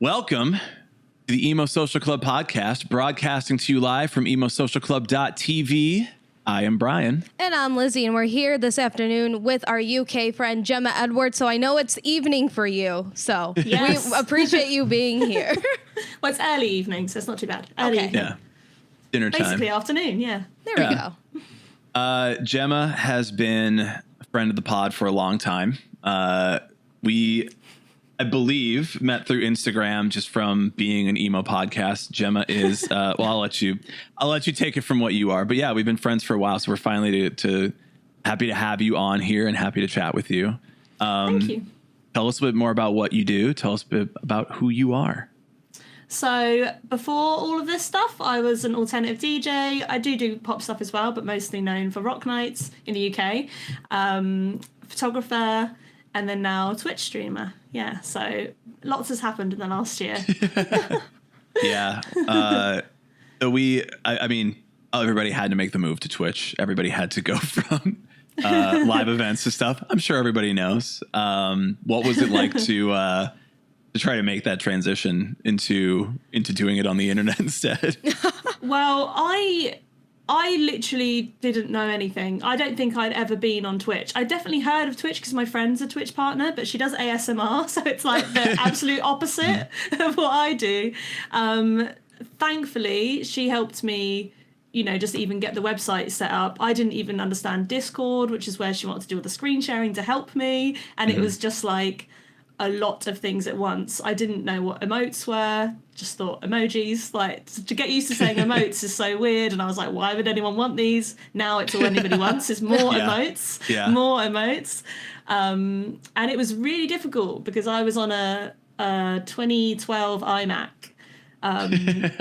Welcome to the Emo Social Club podcast, broadcasting to you live from emosocialclub.tv. I am Brian. And I'm Lizzie, and we're here this afternoon with our UK friend, Gemma Edwards. So I know it's evening for you, so yes. We appreciate you being here. Well, it's early evening, so it's not too bad. Early evening. Yeah. Dinner time. Basically afternoon, yeah. There we go. Gemma has been a friend of the pod for a long time. I believe, met through Instagram just from being an emo podcast. Gemma is, well, I'll let you take it from what you are. But yeah, we've been friends for a while, so we're finally happy to have you on here and happy to chat with you. Thank you. Tell us a bit more about what you do. Tell us a bit about who you are. So before all of this stuff, I was an alternative DJ. I do pop stuff as well, but mostly known for rock nights in the UK. Photographer, and then now Twitch streamer. Yeah, so lots has happened in the last year. Yeah. So I mean, everybody had to make the move to Twitch. Everybody had to go from live events to stuff. I'm sure everybody knows. What was it like to try to make that transition into doing it on the internet instead? Well, I literally didn't know anything. I don't think I'd ever been on Twitch. I definitely heard of Twitch because my friend's a Twitch partner, but she does ASMR, so it's like the absolute opposite of what I do. Thankfully, she helped me, just even get the website set up. I didn't even understand Discord, which is where she wanted to do all the screen sharing to help me, and it was just like a lot of things at once. I didn't know what emotes were, just thought emojis, like to get used to saying emotes is so weird, and I was like, why would anyone want these? Now it's all anybody wants is more emotes. And it was really difficult because I was on a 2012 iMac,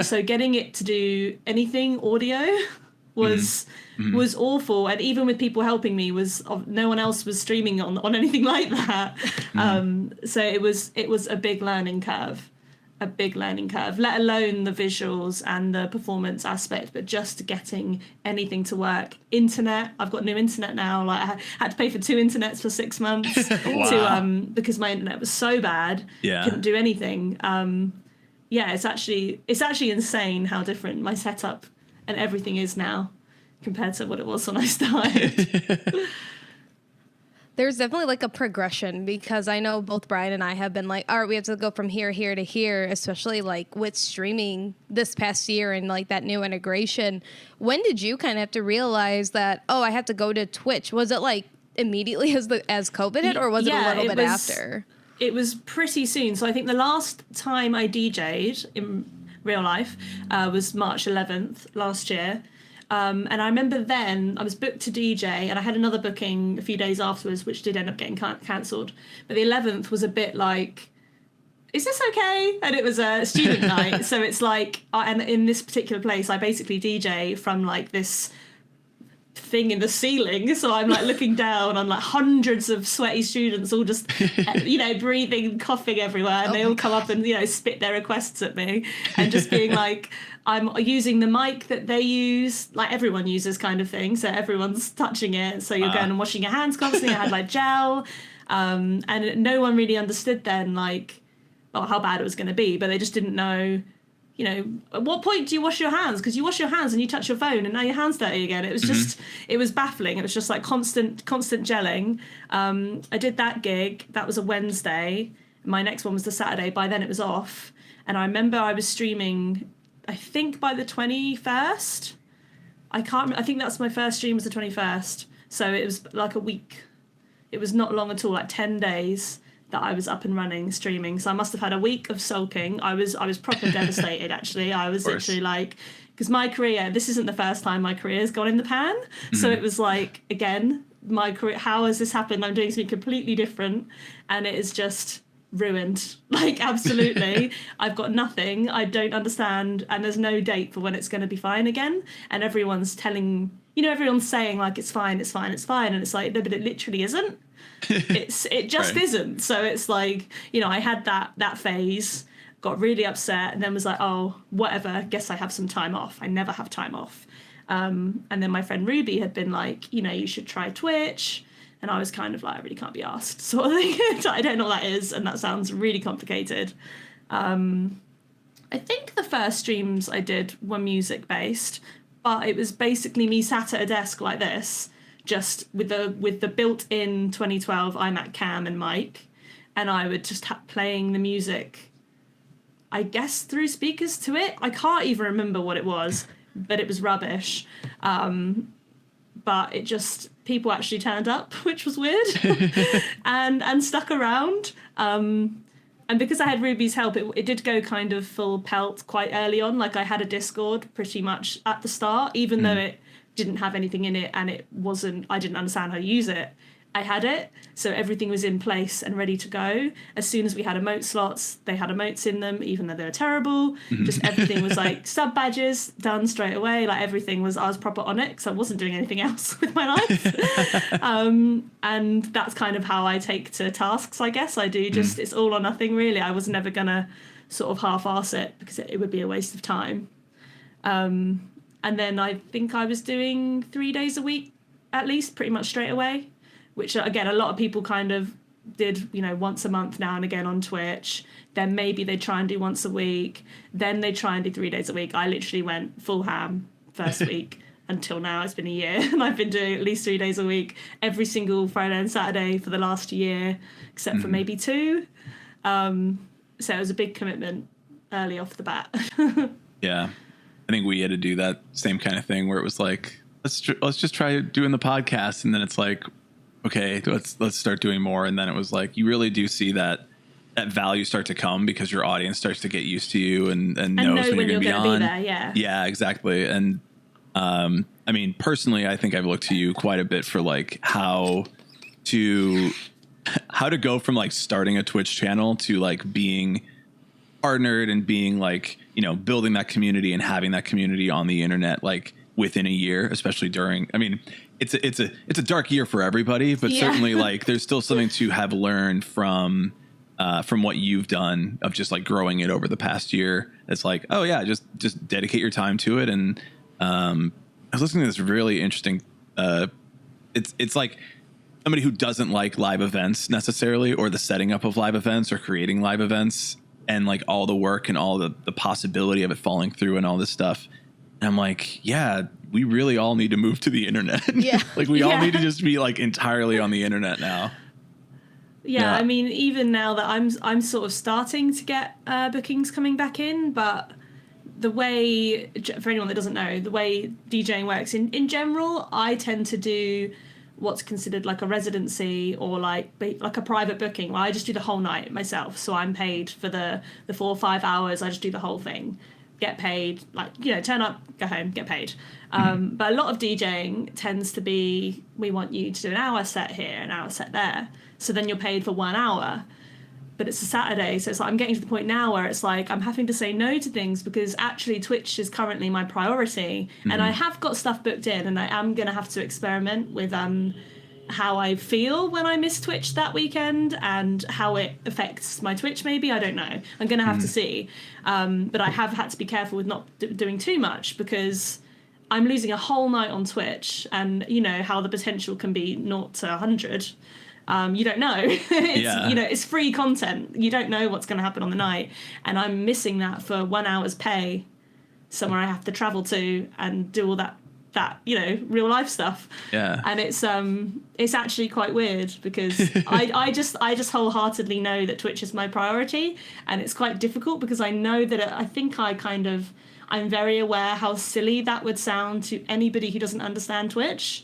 so getting it to do anything audio was awful, and even with people helping me, no one else was streaming on anything like that. So it was a big learning curve, let alone the visuals and the performance aspect, but just getting anything to work. Internet, I've got new internet now. Like I had to pay for 2 internets for 6 months because my internet was so bad, couldn't do anything. It's actually insane how different my setup and everything is now compared to what it was when I started. There's definitely like a progression, because I know both Brian and I have been like, all right, we have to go from here to here, especially like with streaming this past year and like that new integration. When did you kind of have to realize that, I have to go to Twitch? Was it like immediately as COVID hit, or was it a little bit after? It was pretty soon. So I think the last time I DJ'd in real life was March 11th last year. And I remember then I was booked to DJ, and I had another booking a few days afterwards, which did end up getting cancelled. But the 11th was a bit like, is this okay? And it was a student night. So it's like, and in this particular place, I basically DJ from like this thing in the ceiling, so I'm like looking down on like hundreds of sweaty students all just breathing, coughing everywhere, and they all come up and spit their requests at me, and just being like, I'm using the mic that they use, like everyone uses kind of thing, so everyone's touching it, so you're going and washing your hands constantly. I had like gel, and no one really understood then like how bad it was going to be, but they just didn't know at what point do you wash your hands? Because you wash your hands and you touch your phone and now your hand's dirty again. It was just, it was baffling. It was just like constant gelling. I did that gig. That was a Wednesday. My next one was the Saturday. By then it was off. And I remember I was streaming, I think by the 21st. I think that's my first stream was the 21st. So it was like a week. It was not long at all, like 10 days. That I was up and running streaming, so I must have had a week of sulking. I was proper devastated. Actually, I was literally like, because my career, this isn't the first time my career has gone in the pan. So it was like, again, my career, how has this happened? I'm doing something completely different, and it is just ruined. Like absolutely, I've got nothing. I don't understand, and there's no date for when it's going to be fine again. And everyone's telling, everyone's saying like it's fine, and it's like, no, but it literally isn't. It just right. isn't. So it's like, I had that phase, got really upset, and then was like, oh, whatever, guess I have some time off. I never have time off. And then my friend Ruby had been like, you should try Twitch. And I was kind of like, I really can't be asked sort of thing. I don't know what that is, and that sounds really complicated. I think the first streams I did were music based, but it was basically me sat at a desk like this, just with the built-in 2012 iMac cam and mic, and I would just playing the music, I guess through speakers to it. I can't even remember what it was, but it was rubbish. But it just, people actually turned up, which was weird, and stuck around. And because I had Ruby's help, it did go kind of full pelt quite early on. Like I had a Discord pretty much at the start, even though it didn't have anything in it and I didn't understand how to use it. I had it, so everything was in place and ready to go. As soon as we had emote slots, they had emotes in them, even though they were terrible. Just everything was like sub badges done straight away. Like everything was, I was proper on it because I wasn't doing anything else with my life. And that's kind of how I take to tasks, I guess. I do just, it's all or nothing really. I was never gonna sort of half-arse it because it would be a waste of time. And then I think I was doing 3 days a week, at least, pretty much straight away. Which, again, a lot of people kind of did, once a month now and again on Twitch. Then maybe they try and do once a week. Then they try and do 3 days a week. I literally went full ham first week until now. It's been a year. And I've been doing at least 3 days a week every single Friday and Saturday for the last year, except for maybe 2. So it was a big commitment early off the bat. Yeah. I think we had to do that same kind of thing where it was like, let's just try doing the podcast. And then it's like, okay, let's start doing more. And then it was like, you really do see that value start to come because your audience starts to get used to you and knows when you're going to be on. There, yeah. Yeah, exactly. And I mean, personally, I think I've looked to you quite a bit for like how to go from like starting a Twitch channel to like being partnered and being like, building that community and having that community on the internet, like within a year, especially during, I mean, it's a dark year for everybody, but certainly like there's still something to have learned from what you've done of just like growing it over the past year. It's like, oh yeah, just dedicate your time to it. And I was listening to this really interesting. It's like somebody who doesn't like live events necessarily, or the setting up of live events or creating live events and like all the work and all the possibility of it falling through and all this stuff. And I'm like, yeah, we really all need to move to the internet. Yeah. Like we all need to just be like entirely on the internet now. Yeah, I mean, even now that I'm sort of starting to get bookings coming back in, but the way, for anyone that doesn't know, the way DJing works in general, I tend to do what's considered like a residency or like a private booking where I just do the whole night myself. So I'm paid for the 4 or 5 hours. I just do the whole thing, get paid, like, turn up, go home, get paid. But a lot of DJing tends to be, we want you to do an hour set here, an hour set there. So then you're paid for 1 hour. But it's a Saturday, so it's like I'm getting to the point now where it's like I'm having to say no to things because actually Twitch is currently my priority, and I have got stuff booked in, and I am going to have to experiment with how I feel when I miss Twitch that weekend and how it affects my Twitch. Maybe I don't know. I'm going to have to see, but I have had to be careful with not doing too much because I'm losing a whole night on Twitch, and how the potential can be 0 to 100. You don't know. It's free content. You don't know what's going to happen on the night. And I'm missing that for 1 hour's pay somewhere I have to travel to and do all that real life stuff. Yeah. And it's actually quite weird because I just wholeheartedly know that Twitch is my priority, and it's quite difficult because I know that I'm very aware how silly that would sound to anybody who doesn't understand Twitch.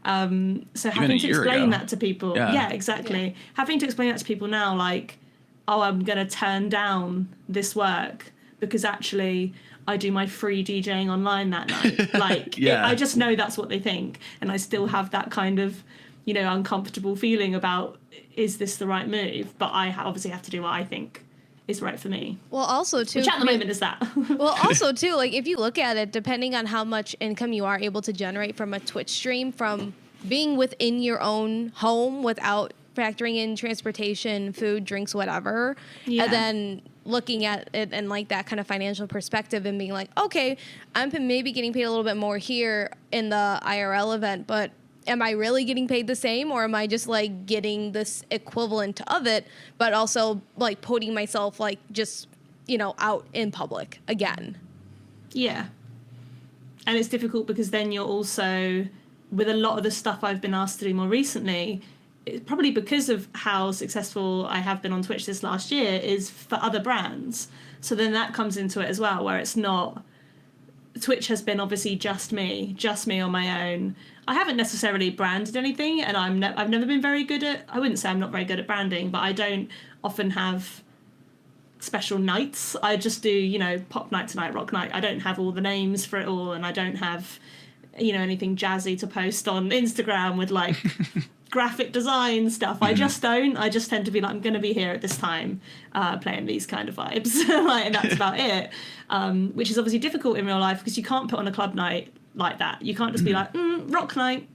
So having to explain that to people, exactly. Having to explain that to people now, like, oh, I'm going to turn down this work because actually I do my free DJing online that night. Like, I just know that's what they think. And I still have that kind of, uncomfortable feeling about, is this the right move? But I obviously have to do what I think is right for me. Well, also too, which at the moment is that. Well, also too, like if you look at it, depending on how much income you are able to generate from a Twitch stream, from being within your own home without factoring in transportation, food, drinks, whatever, and then looking at it in like that kind of financial perspective and being like, okay, I'm maybe getting paid a little bit more here in the IRL event, but am I really getting paid the same, or am I just like getting this equivalent of it, but also like putting myself like just out in public again. Yeah. And it's difficult because then you're also, with a lot of the stuff I've been asked to do more recently, probably because of how successful I have been on Twitch this last year, is for other brands. So then that comes into it as well, where it's not, Twitch has been obviously just me on my own. I haven't necessarily branded anything, and I've never been very good at, I wouldn't say I'm not very good at branding, but I don't often have special nights. I just do, pop night tonight, rock night. I don't have all the names for it all, and I don't have, anything jazzy to post on Instagram with like graphic design stuff. I just don't. I just tend to be like, I'm going to be here at this time, playing these kind of vibes, and that's about it. Which is obviously difficult in real life because you can't put on a club night like that. You can't just be like, rock night.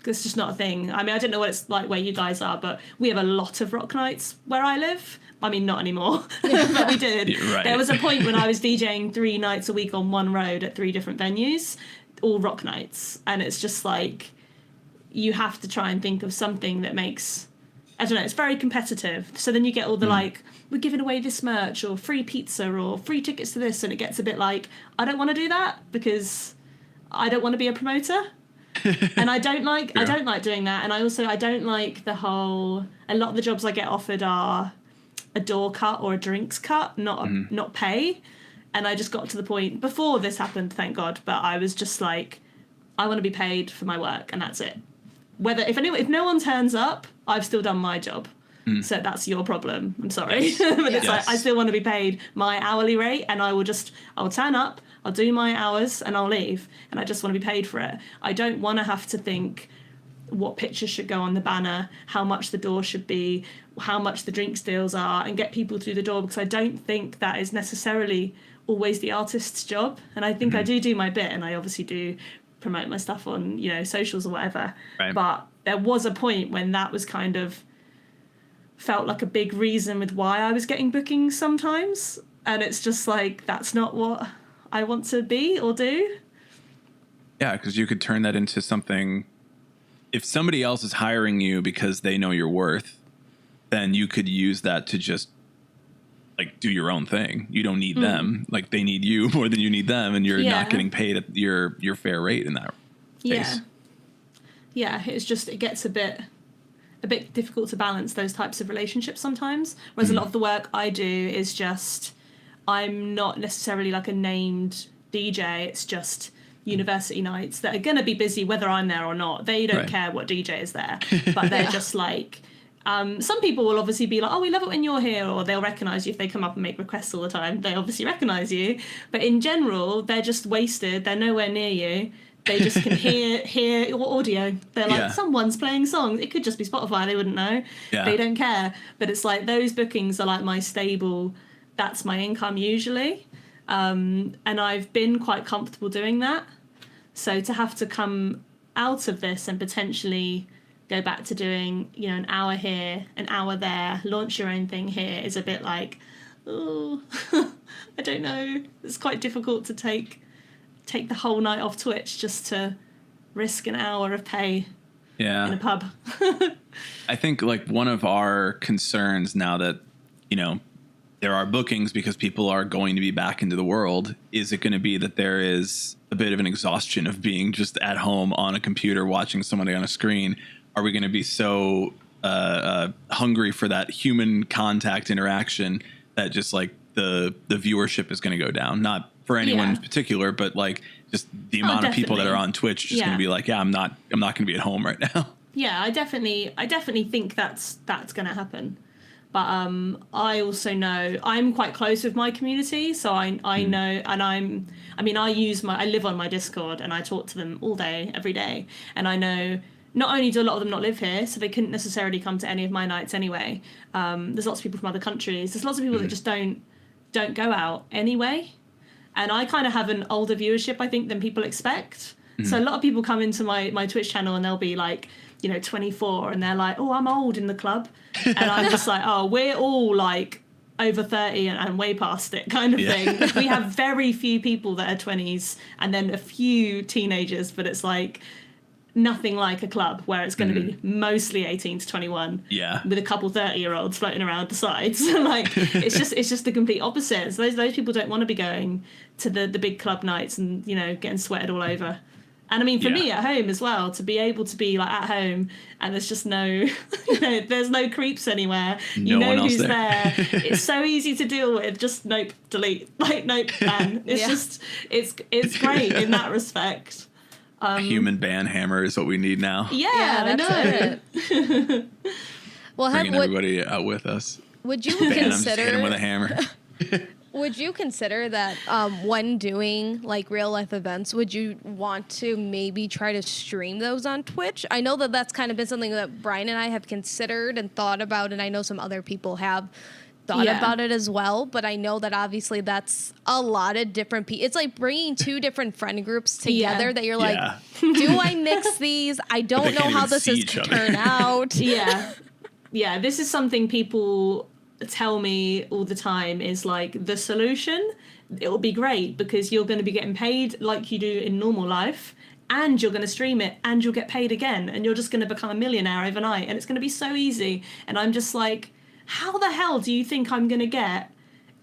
It's just not a thing. I mean, I don't know what it's like where you guys are, but we have a lot of rock nights where I live. I mean, not anymore, but we did. Right. There was a point when I was DJing 3 nights a week on one road at 3 different venues, all rock nights. And it's just like, you have to try and think of something that makes, I don't know, it's very competitive. So then you get all the like, we're giving away this merch or free pizza or free tickets to this. And it gets a bit like, I don't want to do that because I don't want to be a promoter. And I don't like doing that. And I don't like a lot of the jobs I get offered are a door cut or a drinks cut, not pay. And I just got to the point before this happened, thank God, but I was just like, I want to be paid for my work, and that's it. If no one turns up, I've still done my job. So that's your problem. I'm sorry. Yes. But it's like, I still want to be paid my hourly rate, and I'll turn up, I'll do my hours, and I'll leave. And I just want to be paid for it. I don't want to have to think what pictures should go on the banner, how much the door should be, how much the drinks deals are, and get people through the door, because I don't think that is necessarily always the artist's job. And I think I do my bit, and I obviously do promote my stuff on, socials or whatever. Right. But there was a point when that was kind of felt like a big reason with why I was getting bookings sometimes. And it's just like, that's not what I want to be or do. Yeah, because you could turn that into something. If somebody else is hiring you because they know your worth, then you could use that to just like do your own thing. You don't need them. Like, they need you more than you need them, and you're not getting paid at your fair rate in that space. Yeah, it's just, it gets a bit difficult to balance those types of relationships sometimes. Whereas a lot of the work I do is just, I'm not necessarily like a named DJ. It's just university nights that are going to be busy whether I'm there or not. They don't care what DJ is there, but they're just like, some people will obviously be like, oh, we love it when you're here, or they'll recognise you if they come up and make requests all the time. They obviously recognise you, but in general, they're just wasted. They're nowhere near you. They just can hear your audio. They're like, someone's playing songs. It could just be Spotify. They wouldn't know. Yeah. They don't care. But it's like, those bookings are like my stable, that's my income usually. And I've been quite comfortable doing that. So to have to come out of this and potentially go back to doing, an hour here, an hour there, launch your own thing here is a bit like, oh, I don't know. It's quite difficult to take the whole night off Twitch just to risk an hour of pay in a pub. I think like one of our concerns now that, there are bookings because people are going to be back into the world, is it going to be that there is a bit of an exhaustion of being just at home on a computer watching somebody on a screen? Are we going to be so hungry for that human contact interaction that just like the viewership is going to go down? Not for anyone in particular, but like just the amount of people that are on Twitch just going to be like, I'm not going to be at home right now. Yeah, I definitely think that's going to happen. But I also know I'm quite close with my community, so I know, and I live on my Discord and I talk to them all day, every day, and I know not only do a lot of them not live here, so they couldn't necessarily come to any of my nights anyway. There's lots of people from other countries. There's lots of people that just don't go out anyway, and I kind of have an older viewership, I think, than people expect. So a lot of people come into my Twitch channel and they'll be like, 24, and they're like, oh, I'm old in the club. And I'm just like, oh, we're all like over 30 and way past it kind of thing. We have very few people that are 20s and then a few teenagers, but it's like, nothing like a club where it's going to be mostly 18 to 21 with a couple 30-year-olds floating around the sides. Like it's just the complete opposite. So those people don't want to be going to the big club nights and, you know, getting sweated all over. And I mean, for me at home as well, to be able to be like at home and there's just no, you know, there's no creeps anywhere. You know who's there. It's so easy to deal with. Just nope, delete, like nope, ban. It's just, it's great in that respect. A human ban hammer is what we need now. Yeah, I know. It. Well, bringing everybody out with us. Would you consider? I'm just hit him with a hammer. Would you consider that when doing like real life events, would you want to maybe try to stream those on Twitch? I know that that's kind of been something that Brian and I have considered and thought about, and I know some other people have thought about it as well. But I know that obviously that's a lot of different people. It's like bringing two different friend groups together that you're like, do I mix these? I don't know how this is going to turn out. Yeah, this is something people tell me all the time is like the solution. It'll be great because you're going to be getting paid like you do in normal life, and you're going to stream it and you'll get paid again, and you're just going to become a millionaire overnight, and it's going to be so easy. And I'm just like, how the hell do you think I'm going to get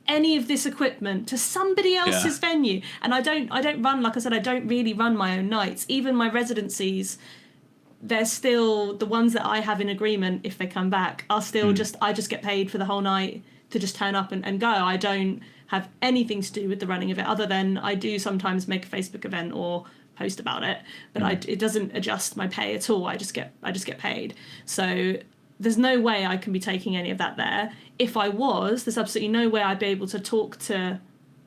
any of this equipment to somebody else's venue? And I don't run, like I said, I don't really run my own nights. Even my residencies, they're still, the ones that I have in agreement, if they come back, are still I just get paid for the whole night to just turn up and go. I don't have anything to do with the running of it, other than I do sometimes make a Facebook event or post about it, but it doesn't adjust my pay at all. I just get paid. So there's no way I can be taking any of that there. If I was, there's absolutely no way I'd be able to talk to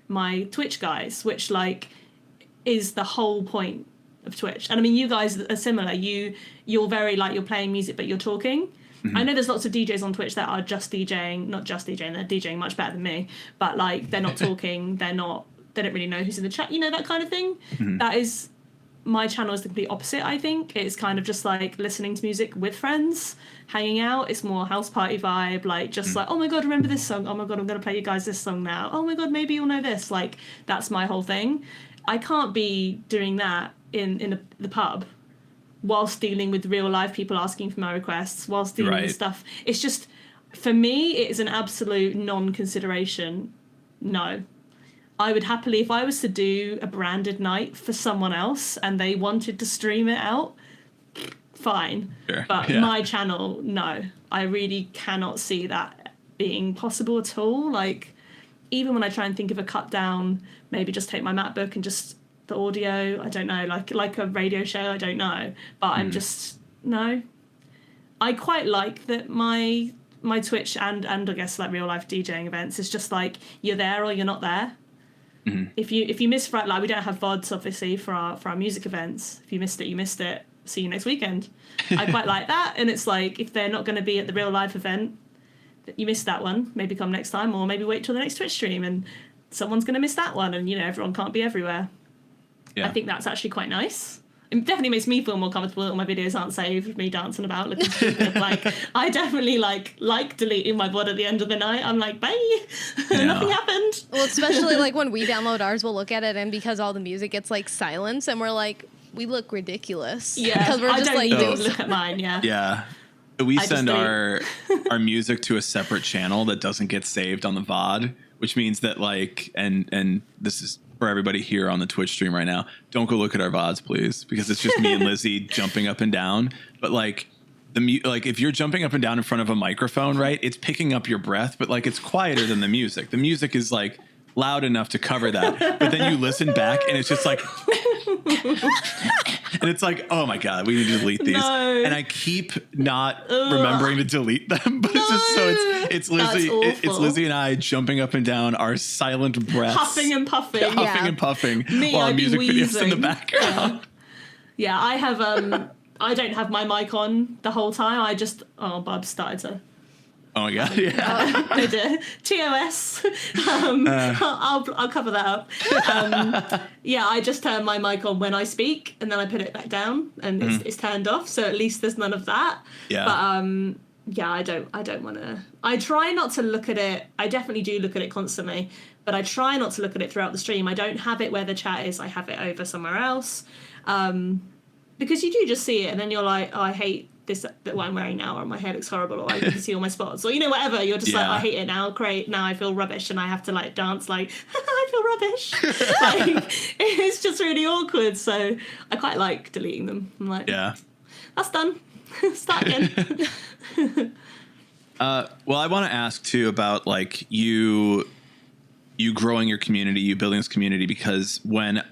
my Twitch guys, which like is the whole point of Twitch. And I mean, you guys are similar. You're very like, you're playing music but you're talking. I know there's lots of DJs on Twitch that are just DJing, not just DJing, they're DJing much better than me, but like they're not talking, they don't really know who's in the chat, you know, that kind of thing. That is, my channel is the complete opposite. I think it's kind of just like listening to music with friends, hanging out. It's more house party vibe, like just like, oh my god, remember this song, oh my god, I'm gonna play you guys this song now, oh my god, maybe you'll know this. Like that's my whole thing. I can't be doing that in the pub whilst dealing with real life people asking for my requests, whilst dealing with stuff. It's just, for me, it is an absolute non-consideration. No. I would happily, if I was to do a branded night for someone else and they wanted to stream it out, fine. Sure. But my channel, no. I really cannot see that being possible at all. Like, even when I try and think of a cut down, maybe just take my MacBook and just the audio, I don't know, like a radio show, I don't know. But I'm just, no. I quite like that my Twitch and I guess like real life DJing events is just like, you're there or you're not there. If you miss Friday, like we don't have VODs obviously for our music events. If you missed it, you missed it. See you next weekend. I quite like that. And it's like, if they're not going to be at the real life event, you missed that one, maybe come next time, or maybe wait till the next Twitch stream and someone's going to miss that one, and you know, everyone can't be everywhere. I think that's actually quite nice. It definitely makes me feel more comfortable that all my videos aren't saved, me dancing about looking stupid. Like, I definitely like deleting my VOD at the end of the night. I'm like, bye, nothing happened. Well, especially like when we download ours, we'll look at it, and because all the music gets like silence, and we're like, we look ridiculous. Yeah, because we're just like, look at mine. Yeah. We send our music to a separate channel that doesn't get saved on the VOD, which means that like, and this is for everybody here on the Twitch stream right now, don't go look at our VODs, please, because it's just me and Lizzie jumping up and down. But like like if you're jumping up and down in front of a microphone, right, it's picking up your breath, but like it's quieter than the music. The music is like loud enough to cover that, but then you listen back and it's just like and it's like, oh my god, we need to delete these. And I keep not remembering to delete them, but it's just so it's Lizzie, it's Lizzie and I jumping up and down, our silent breaths, huffing and puffing, and puffing, Me, while I'd our music be videos in the wheezing. background. Yeah, I have I don't have my mic on the whole time. I just Bubs started to. Oh my god! Yeah, they did. TOS. I'll cover that up. I just turn my mic on when I speak, and then I put it back down, and it's turned off. So at least there's none of that. Yeah. But I don't want to. I try not to look at it. I definitely do look at it constantly, but I try not to look at it throughout the stream. I don't have it where the chat is. I have it over somewhere else. because you do just see it and then you're like, oh, I hate this, that what I'm wearing now, or my hair looks horrible, or I can see all my spots, or, you know, whatever. You're just like, I hate it now. Great. Now I feel rubbish and I have to like dance like, I feel rubbish. Like, it's just really awkward. So I quite like deleting them. I'm like, that's done. Start again. Well, I want to ask too about like you growing your community, you building this community, because when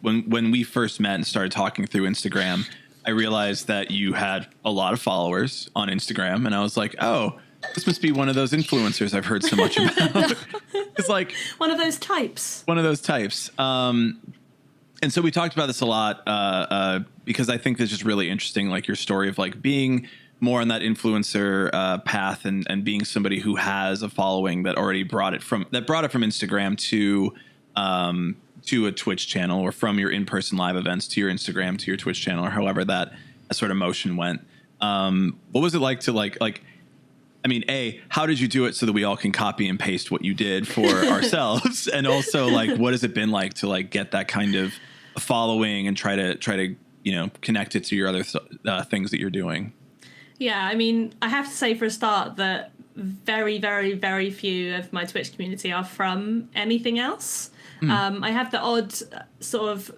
we first met and started talking through Instagram, I realized that you had a lot of followers on Instagram, and I was like, oh, this must be one of those influencers I've heard so much about. It's like one of those types. And so we talked about this a lot because I think this is really interesting, like your story of like being more on that influencer path and being somebody who has a following that already brought it from Instagram to a Twitch channel, or from your in-person live events to your Instagram to your Twitch channel, or however that sort of motion went. What was it like to like, I mean, how did you do it so that we all can copy and paste what you did for ourselves? And also like, what has it been like to like get that kind of following and try to, you know, connect it to your other things that you're doing? Yeah, I mean, I have to say for a start that very, very, very few of my Twitch community are from anything else. I have the odd sort of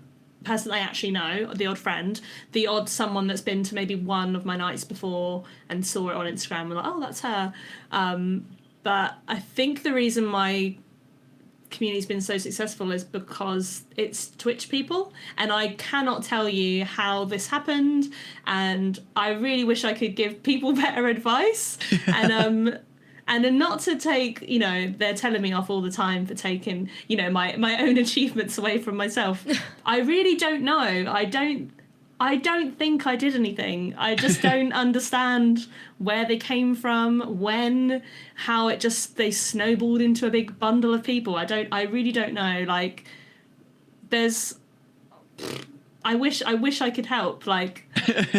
person I actually know, the odd friend, the odd someone that's been to maybe one of my nights before and saw it on Instagram and like, oh, that's her. But I think the reason my community's been so successful is because it's Twitch people, and I cannot tell you how this happened, and I really wish I could give people better advice. And then not to take, you know, they're telling me off all the time for taking, you know, my own achievements away from myself. I really don't know. I don't think I did anything. I just don't understand where they came from, how it just, they snowballed into a big bundle of people. I really don't know. Like, I wish I could help. Like,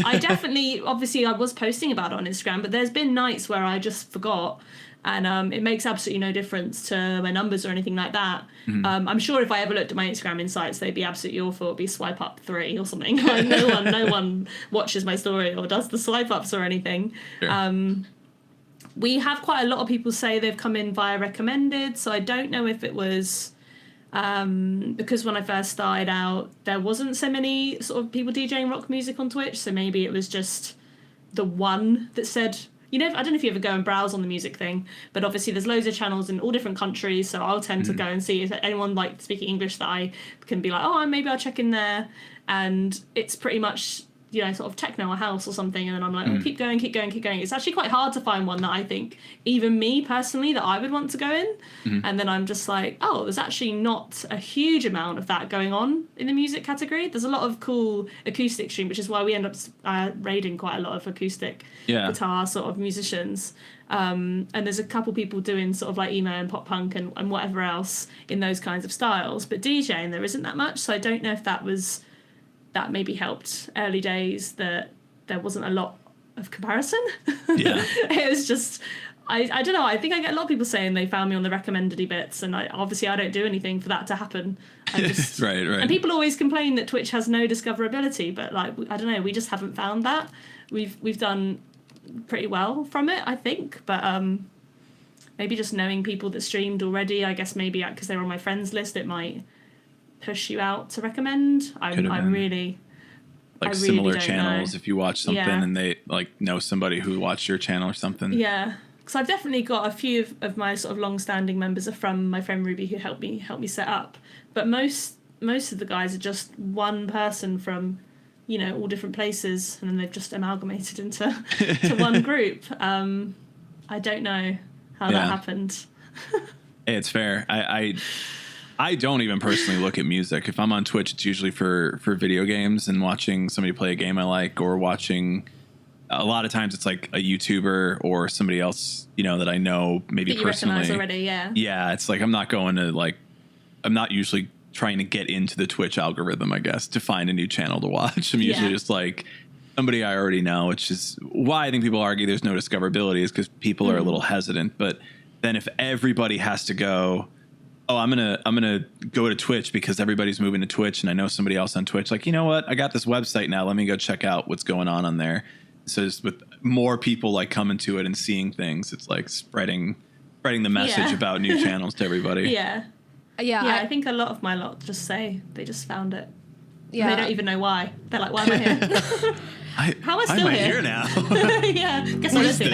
I definitely, obviously I was posting about it on Instagram, but there's been nights where I just forgot, and it makes absolutely no difference to my numbers or anything like that. I'm sure if I ever looked at my Instagram insights, they'd be absolutely awful. It'd be swipe up 3 or something. Like, no one watches my story or does the swipe ups or anything. Sure. We have quite a lot of people say they've come in via recommended, so I don't know if it was because when I first started out, there wasn't so many sort of people DJing rock music on Twitch, so maybe it was just the one that said, you know, I don't know if you ever go and browse on the music thing, but obviously there's loads of channels in all different countries, so I'll tend to go and see if anyone like speaking English that I can be like, oh, maybe I'll check in there, and it's pretty much, you know, sort of techno or house or something, and then I'm like, oh, keep going. It's actually quite hard to find one that I think, even me personally, that I would want to go in. And then I'm just like, oh, there's actually not a huge amount of that going on in the music category. There's a lot of cool acoustic stream, which is why we end up raiding quite a lot of acoustic guitar sort of musicians. And there's a couple people doing sort of like emo and pop punk and whatever else in those kinds of styles. But DJing, there isn't that much, so I don't know if that maybe helped early days, that there wasn't a lot of comparison. Yeah. It was just, I don't know, I think I get a lot of people saying they found me on the recommended bits, and I don't do anything for that to happen. I just, right. And people always complain that Twitch has no discoverability, but like, I don't know, we just haven't found that. We've done pretty well from it, I think, but maybe just knowing people that streamed already, I guess maybe because they were on my friends list, it might push you out to recommend. I really similar channels know. If you watch something and they like know somebody who watched your channel or something. Yeah, because I've definitely got a few of my sort of long-standing members are from my friend Ruby, who helped me set up, but most of the guys are just one person from, you know, all different places, and then they've just amalgamated into to one group. I don't know how that happened. Hey, it's fair. I don't even personally look at music. If I'm on Twitch, it's usually for video games and watching somebody play a game I like, or watching, a lot of times it's like a YouTuber or somebody else, you know, that I know maybe that you personally. recognize already, yeah. Yeah, it's like I'm not usually trying to get into the Twitch algorithm, I guess, to find a new channel to watch. I'm usually just like somebody I already know, which is why I think people argue there's no discoverability, is because people are a little hesitant. But then if everybody has to go oh, I'm gonna go to Twitch because everybody's moving to Twitch, and I know somebody else on Twitch. Like, you know what? I got this website now. Let me go check out what's going on there. So it's with more people like coming to it and seeing things, it's like spreading the message about new channels to everybody. Yeah. I think a lot of my lot just say they just found it. Yeah. They don't even know why. They're like, why am I here? How am I still here now? Yeah, guess I'm listening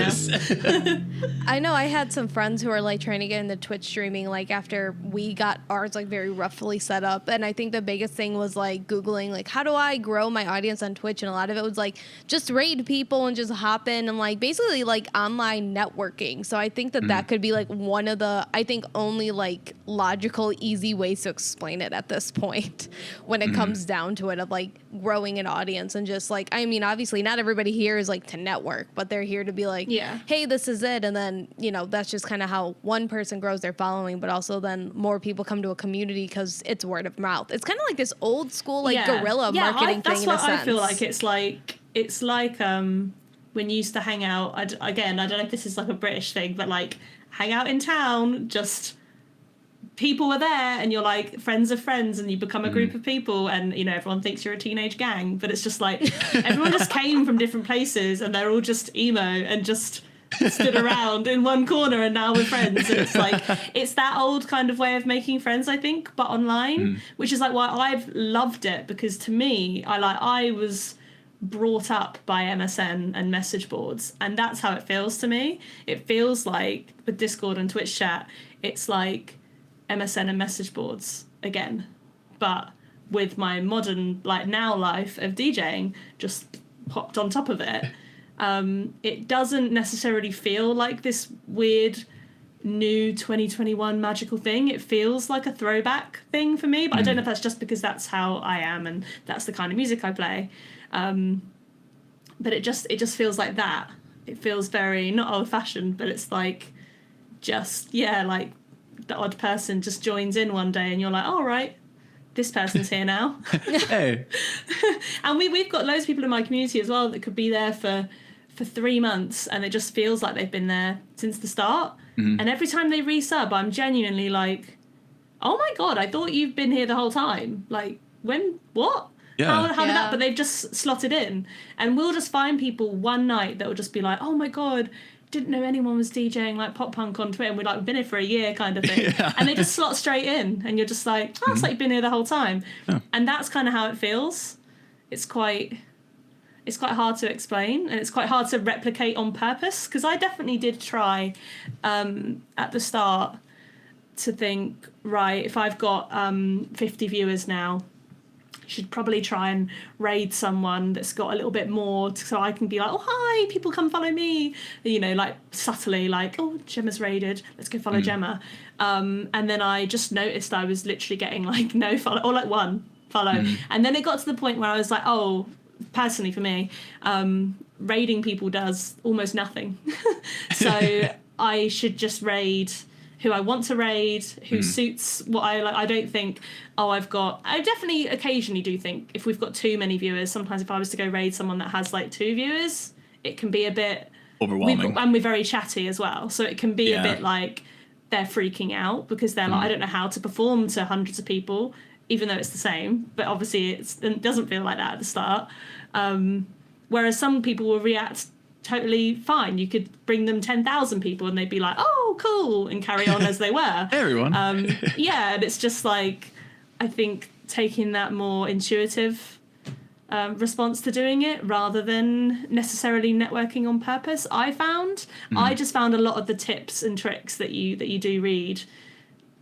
now. I know I had some friends who are like trying to get into Twitch streaming like after we got ours like very roughly set up, and I think the biggest thing was like Googling like how do I grow my audience on Twitch, and a lot of it was like just raid people and just hop in and like basically like online networking. So I think that could be like one of the I think only like logical easy ways to explain it at this point when it comes down to it of like growing an audience and just like I mean obviously not everybody here is like to network, but they're here to be like, hey, this is it. And then, you know, that's just kind of how one person grows their following, but also then more people come to a community because it's word of mouth. It's kind of like this old school, like guerrilla marketing thing in a sense. That's what I feel like. It's like when you used to hang out, I don't know if this is like a British thing, but like hang out in town, just people were there and you're like friends of friends and you become a group of people and you know everyone thinks you're a teenage gang, but it's just like everyone just came from different places and they're all just emo and just stood around in one corner and now we're friends. And it's like it's that old kind of way of making friends, I think, but online, which is like why I've loved it, because to me I was brought up by MSN and message boards, and that's how it feels to me. It feels like with Discord and Twitch chat, it's like MSN and message boards again, but with my modern like now life of DJing just popped on top of it. It doesn't necessarily feel like this weird new 2021 magical thing. It feels like a throwback thing for me, but I don't know if that's just because that's how I am and that's the kind of music I play. But it just feels like that. It feels very not old fashioned, but it's like just like the odd person just joins in one day and you're like, all right, this person's here now. Hey. And we've got loads of people in my community as well that could be there for 3 months and it just feels like they've been there since the start. And every time they resub, I'm genuinely like, oh my God, I thought you've been here the whole time. Like, when, what? Yeah. How did that? But they've just slotted in. And we'll just find people one night that will just be like, oh my God, didn't know anyone was DJing like pop punk on Twitter, and we're like been here for a year kind of thing. And they just slot straight in and you're just like, oh, it's like you've been here the whole time. And that's kind of how it feels. It's quite hard to explain and it's quite hard to replicate on purpose, because I definitely did try at the start to think, right, if I've got 50 viewers now, should probably try and raid someone that's got a little bit more so I can be like, oh, hi, people come follow me, you know, like subtly like, oh, Gemma's raided, let's go follow Gemma. And then I just noticed I was literally getting like no follow or like one follow. And then it got to the point where I was like, oh, personally for me, raiding people does almost nothing. So I should just raid who I want to raid, who suits what I like. I don't think, I definitely occasionally do think if we've got too many viewers, sometimes if I was to go raid someone that has like 2 viewers, it can be a bit overwhelming. And we're very chatty as well. So it can be a bit like they're freaking out because they're like, I don't know how to perform to hundreds of people, even though it's the same. But obviously it doesn't feel like that at the start. Whereas some people will react totally fine. You could bring them 10,000 people and they'd be like, oh, cool, and carry on as they were. Hey, everyone. And it's just like, I think taking that more intuitive response to doing it rather than necessarily networking on purpose, I found. I just found a lot of the tips and tricks that you do read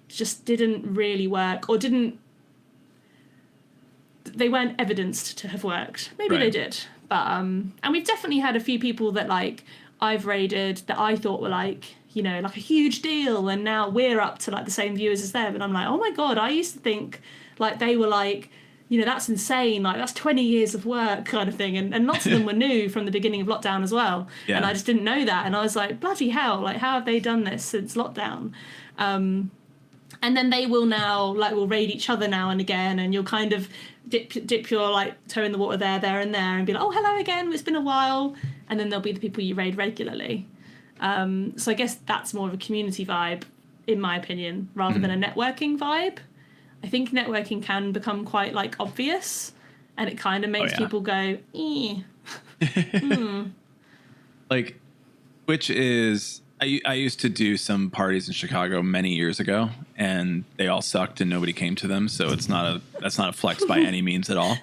just didn't really work, or they weren't evidenced to have worked. Maybe they did. But and we've definitely had a few people that like I've raided that I thought were like, you know, like a huge deal, and now we're up to like the same viewers as them, and I'm like, oh my God, I used to think like they were like, you know, that's insane, like that's 20 years of work kind of thing, and lots of them were new from the beginning of lockdown as well, and I just didn't know that, and I was like, bloody hell, like how have they done this since lockdown? And then they will now like will raid each other now and again, and you'll kind of dip your like toe in the water there and be like, oh, hello again, it's been a while, and then there'll be the people you raid regularly. So I guess that's more of a community vibe in my opinion, rather than a networking vibe. I think networking can become quite like obvious, and it kind of makes people go, Like, which is, I used to do some parties in Chicago many years ago, and they all sucked and nobody came to them. So that's not a flex by any means at all.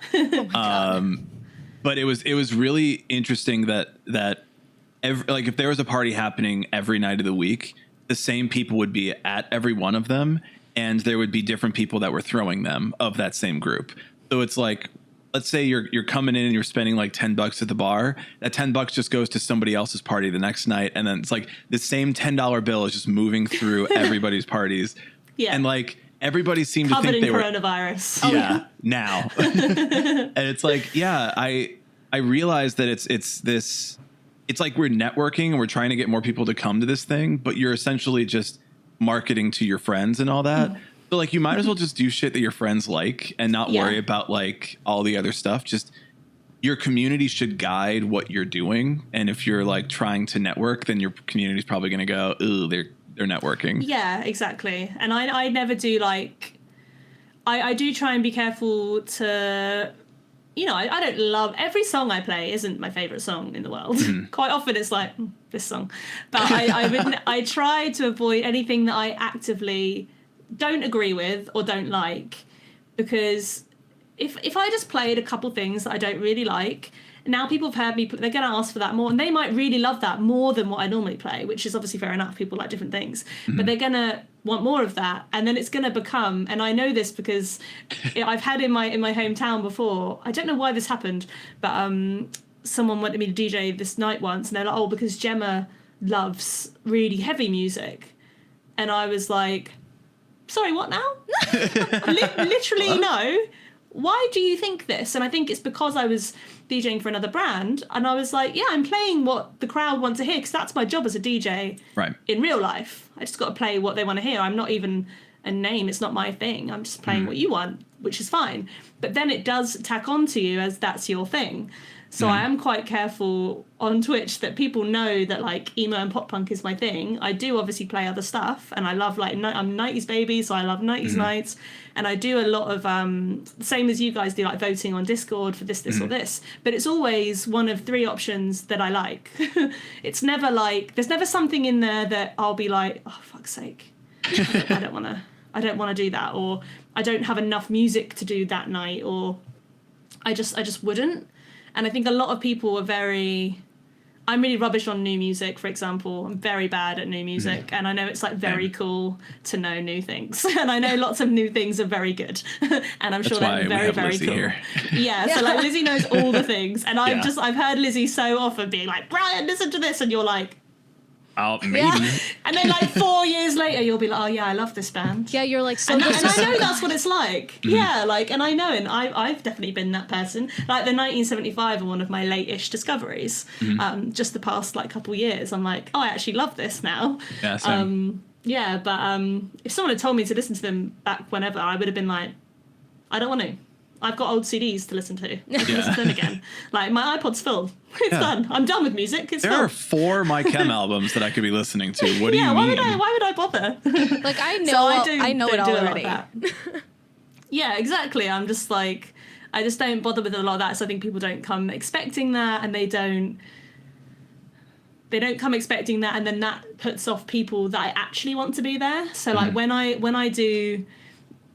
But it was really interesting that like if there was a party happening every night of the week, the same people would be at every one of them, and there would be different people that were throwing them of that same group. So it's like, let's say you're coming in and you're spending like $10 at the bar. That $10 just goes to somebody else's party the next night, and then it's like the same $10 bill is just moving through everybody's parties. Yeah, and like everybody seemed to think they were coronavirus. Yeah, now, and it's like, yeah, I realize that it's this. It's like we're networking and we're trying to get more people to come to this thing, but you're essentially just marketing to your friends and all that. So like you might as well just do shit that your friends like and not worry about like all the other stuff. Just your community should guide what you're doing. And if you're like trying to network, then your community's probably going to go, ooh, they're networking. Yeah, exactly. And I never do like, I do try and be careful to, you know, I don't love, every song I play isn't my favorite song in the world. Quite often it's like, this song. But I try to avoid anything that I actively don't agree with or don't like, because if I just played a couple things that I don't really like, now people have heard me, they're going to ask for that more, and they might really love that more than what I normally play, which is obviously fair enough. People like different things, but they're going to want more of that, and then it's going to become, and I know this because I've had in my hometown before, I don't know why this happened, but someone wanted me to DJ this night once, and they're like, oh, because Gemma loves really heavy music, and I was like, sorry, what now? Literally, no. Why do you think this? And I think it's because I was DJing for another brand, and I was like, yeah, I'm playing what the crowd want to hear, because that's my job as a DJ in real life. I just got to play what they want to hear. I'm not even a name. It's not my thing. I'm just playing what you want, which is fine. But then it does tack on to you as that's your thing. So I am quite careful on Twitch that people know that like emo and pop punk is my thing. I do obviously play other stuff, and I love like I'm 90s baby, so I love 90s nights, and I do a lot of same as you guys do, like voting on Discord for this or this. But it's always one of three options that I like. It's never like there's never something in there that I'll be like, oh fuck's sake, I don't want to do that, or I don't have enough music to do that night, or I just wouldn't. And I think a lot of people are I'm really rubbish on new music, for example. I'm very bad at new music. And I know it's like very cool to know new things. And I know lots of new things are very good. And I'm sure they're very, very Lizzie cool. Here. Yeah, so like Lizzie knows all the things. And I've heard Lizzie so often being like, Brian, listen to this. And you're like, oh, maybe. Yeah. And then like 4 years later, you'll be like, oh yeah, I love this band. Yeah, you're like, so and I know that's what it's like. Yeah, like, and I know, and I've definitely been that person. Like the 1975 are one of my late-ish discoveries. Just the past like couple years, I'm like, oh, I actually love this now. Yeah, same. But if someone had told me to listen to them back whenever, I would have been like, I don't want to. I've got old CDs to listen to. I can listen to them again. Like my iPod's full. It's done. I'm done with music. It's there full. are 4 My Chem albums that I could be listening to. What do you mean? Why would I bother? Like I know, I know it already. Yeah, exactly. I'm just like, I just don't bother with a lot of that. So I think people don't come expecting that, and they don't come expecting that, and then that puts off people that I actually want to be there. So like when I do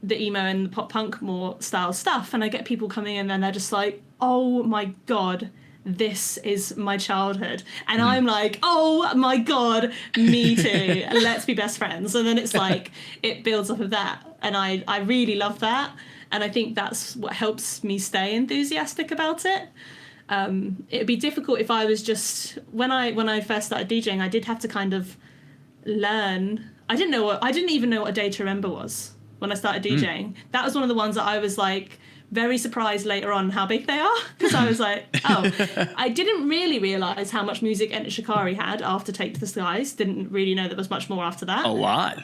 the emo and the pop punk more style stuff, and I get people coming in and they're just like, oh my god, this is my childhood, and I'm like, oh my god, me too. Let's be best friends. And then it's like it builds off of that, and I really love that, and I think that's what helps me stay enthusiastic about it. It'd be difficult if I was just when I first started DJing, I did have to kind of learn. I didn't even know what a day to remember was when I started DJing. That was one of the ones that I was like very surprised later on how big they are, because I was like, oh, I didn't really realise how much music Enter Shikari had after Take to the Skies. Didn't really know there was much more after that. A lot.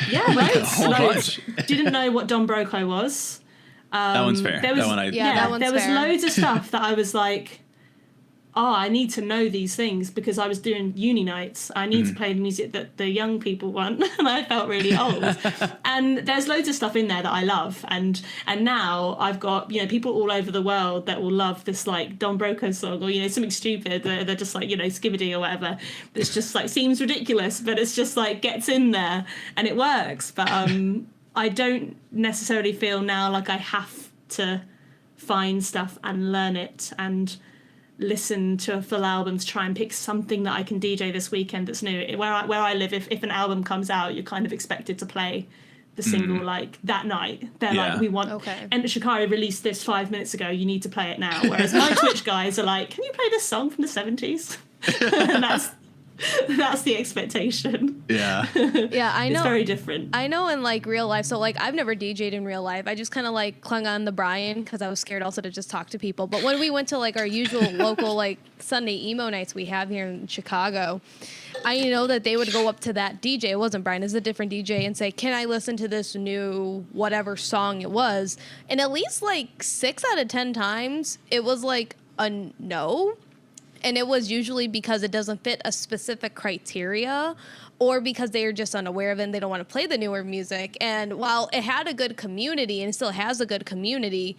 Yeah, right. A whole bunch. Didn't know what Don Broco was. That one's fair. There was, that one that one's there was fair. loads of stuff that I was like, I need to know these things because I was doing uni nights. I need to play the music that the young people want, and I felt really old. And there's loads of stuff in there that I love, and now I've got, you know, people all over the world that will love this like Don Broco song, or, you know, something stupid. They're just like, you know, Skibbity or whatever. It's just like seems ridiculous, but it's just like gets in there and it works. But I don't necessarily feel now like I have to find stuff and learn it and listen to a full album to try and pick something that I can DJ this weekend that's new. Where I live, if an album comes out, you're kind of expected to play the single like that night. They're like, we want Enter Shikari released this 5 minutes ago, you need to play it now. Whereas my Twitch guys are like, can you play this song from the 70s? And that's the expectation. Yeah. Yeah, I know. It's very different. I know in like real life. So like I've never DJ'd in real life. I just kind of like clung on to Brian because I was scared also to just talk to people. But when we went to like our usual local like Sunday emo nights we have here in Chicago, I know that they would go up to that DJ. It wasn't Brian, it's a different DJ, and say, can I listen to this new whatever song it was? And at least like 6 out of 10 times it was like a no. And it was usually because it doesn't fit a specific criteria or because they are just unaware of it and they don't want to play the newer music. And while it had a good community and it still has a good community,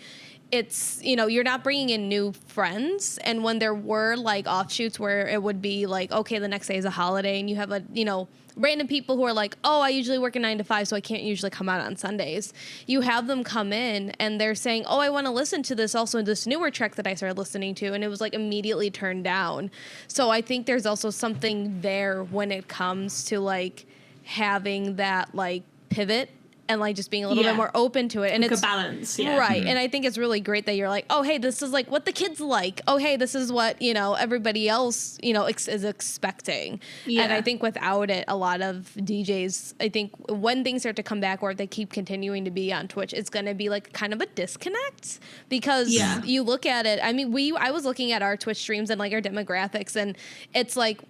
it's, you know, you're not bringing in new friends. And when there were like offshoots where it would be like, okay, the next day is a holiday and you have a, you know, random people who are like, oh, I usually work a 9 to 5, so I can't usually come out on Sundays. You have them come in and they're saying, oh, I want to listen to this, also this newer track that I started listening to. And it was like immediately turned down. So I think there's also something there when it comes to like having that like pivot and like just being a little bit more open to it. And like it's a balance. Right. And I think it's really great that you're like, oh, hey, this is like what the kids like. Oh, hey, this is what, you know, everybody else, you know, is expecting. Yeah. And I think without it, a lot of DJs, I think when things start to come back or if they keep continuing to be on Twitch, it's going to be like kind of a disconnect because you look at it. I mean, I was looking at our Twitch streams and like our demographics, and it's like,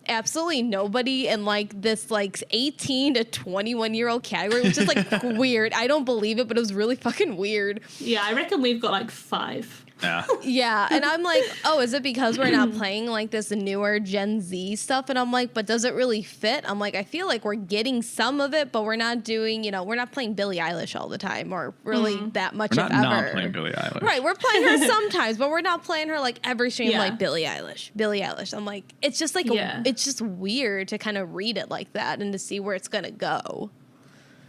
absolutely nobody in like this like 18 to 21 year old category, which is like weird. I don't believe it, but it was really fucking weird. Yeah, I reckon we've got like 5. Yeah. Yeah, and I'm like, oh, is it because we're not playing like this newer Gen Z stuff? And I'm like, but does it really fit? I'm like, I feel like we're getting some of it, but we're not doing, you know, we're not playing Billie Eilish all the time or really that much We're of not ever. playing Billie Eilish. Right, we're playing her sometimes, but we're not playing her like every stream like Billie Eilish. I'm like, it's just like, it's just weird to kind of read it like that and to see where it's going to go.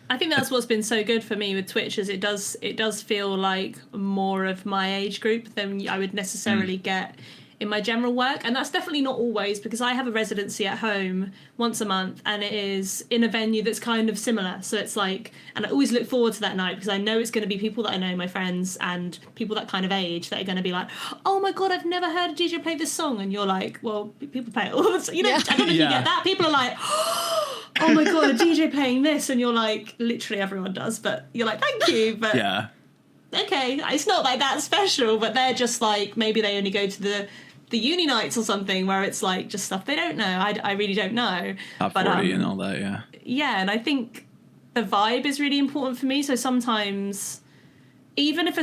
I think that's what's been so good for me with Twitch is it does feel like more of my age group than I would necessarily get in my general work. And that's definitely not always, because I have a residency at home once a month and it is in a venue that's kind of similar. So it's like, and I always look forward to that night because I know it's going to be people that I know, my friends, and people that kind of age that are going to be like, oh my God, I've never heard a DJ play this song. And you're like, well, people play it all the time. You know, I don't know if you get that. People are like, oh my God, a DJ playing this. And you're like, literally everyone does, but you're like, thank you. But okay, it's not like that special, but they're just like, maybe they only go to the uni nights or something where it's like just stuff they don't know. I really don't know. Top 40 and all that, yeah. Yeah, and I think the vibe is really important for me. So sometimes, even if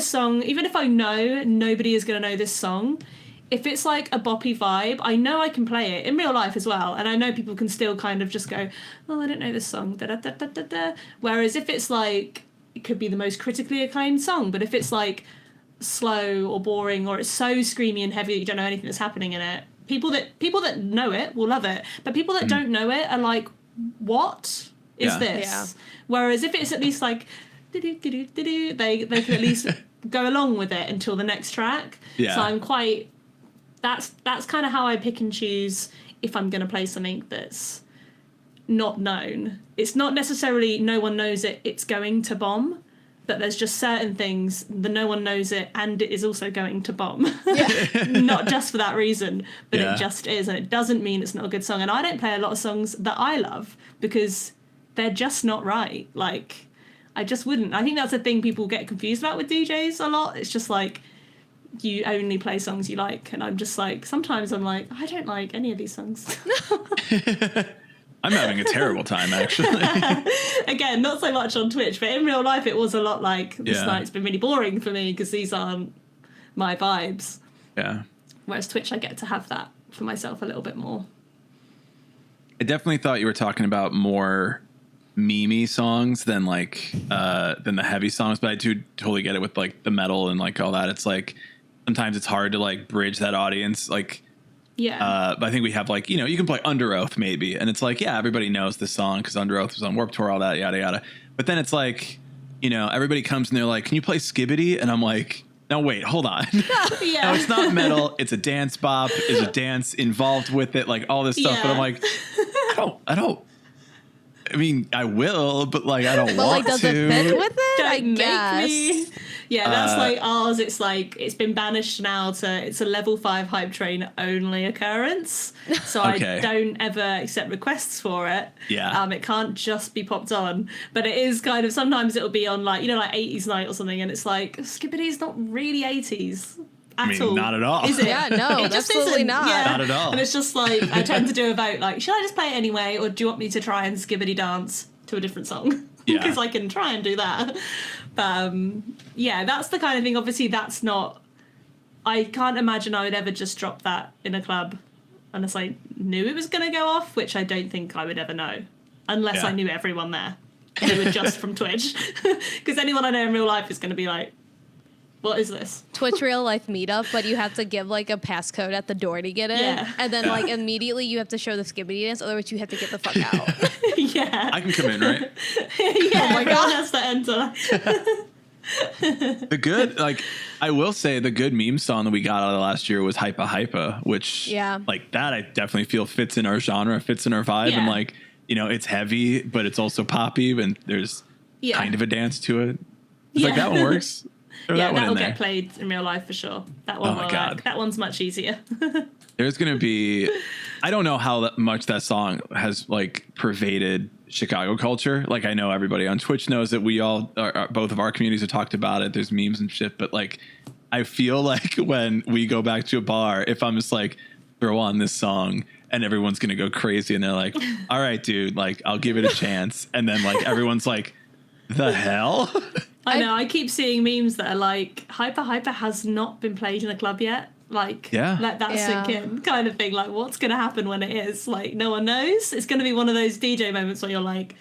I know nobody is going to know this song, if it's like a boppy vibe, I know I can play it in real life as well. And I know people can still kind of just go, oh, I don't know this song. Da, da, da, da, da, da. Whereas if it's like, it could be the most critically acclaimed song, but if it's like slow or boring or it's so screamy and heavy that you don't know anything that's happening in it, people that know it will love it. But people that don't know it are like, what is this? Yeah. Whereas if it's at least like, they can at least go along with it until the next track. Yeah. So I'm quite... That's kind of how I pick and choose if I'm going to play something that's not known. It's not necessarily no one knows it, it's going to bomb, but there's just certain things that no one knows it and it is also going to bomb. Not just for that reason, but it just is. And it doesn't mean it's not a good song. And I don't play a lot of songs that I love because they're just not right. Like, I just wouldn't. I think that's a thing people get confused about with DJs a lot. It's just like, you only play songs you like, and I'm just like, sometimes I'm like, I don't like any of these songs. I'm having a terrible time, actually. Again, not so much on Twitch, but in real life it was a lot like, this night's been really boring for me because these aren't my vibes. Yeah. Whereas Twitch, I get to have that for myself a little bit more. I definitely thought you were talking about more meme-y songs than than the heavy songs, but I do totally get it with like the metal and like all that. It's like sometimes it's hard to like bridge that audience. Like, but I think we have like, you know, you can play Under Oath maybe, and it's like, yeah, everybody knows this song because Under Oath was on Warped Tour, all that, yada yada. But then it's like, you know, everybody comes and they're like, can you play Skibbity? And I'm like, no, wait, hold on. Yeah. No, it's not metal. It's a dance bop. Is a dance involved with it? Like all this stuff. Yeah. But I'm like, I don't. I mean, I will, but like, I don't But want like, does to. it fit with it? Don't I make guess. me. Yeah, that's like ours. It's like it's been banished now to it's a level 5 hype train only occurrence. So Okay. I don't ever accept requests for it. Yeah. It can't just be popped on, but it is kind of sometimes it'll be on like, you know, like 80s night or something, and it's like Skibbity's not really 80s. I mean, not at all. Is it? Yeah, no, It just absolutely isn't. not. Yeah. Not at all. And it's just like I tend to do a vote like, should I just play it anyway, or do you want me to try and Skibbity dance to a different song? Yeah. Because I can try and do that. But yeah, that's the kind of thing. Obviously, that's not. I can't imagine I would ever just drop that in a club unless I knew it was going to go off, which I don't think I would ever know, unless Yeah. I knew everyone there who were just from Twitch. Because anyone I know in real life is going to be like, what is this? Twitch real life meetup, but you have to give like a passcode at the door to get in. Yeah. And then like immediately you have to show the Skibbity dance, otherwise you have to get the fuck out. Yeah. I can come in, right? Yeah, everyone has to enter. The good, like, I will say the good meme song that we got out of last year was Hypa Hypa, which, Yeah. like, that I definitely feel fits in our genre, fits in our vibe. Yeah. And, like, you know, it's heavy, but it's also poppy, and there's Yeah. kind of a dance to it. It's like, Yeah. that one works. Throw Yeah, that one that'll in there. get played in real life for sure. That one Oh my will God. work. That one's much easier. There's going to be, I don't know how much that song has, like, pervaded Chicago culture. Like, I know everybody on Twitch knows that we all, both of our communities have talked about it. There's memes and shit, but, like, I feel like when we go back to a bar, if I'm just like, throw on this song and everyone's going to go crazy and they're like, all right, dude, like, I'll give it a chance. And then, like, everyone's like, the hell? I know, I keep seeing memes that are like, Hyper Hyper has not been played in a club yet. Like, Yeah. let that Yeah. sink in kind of thing. Like, what's going to happen when it is? Like, no one knows. It's going to be one of those DJ moments where you're like,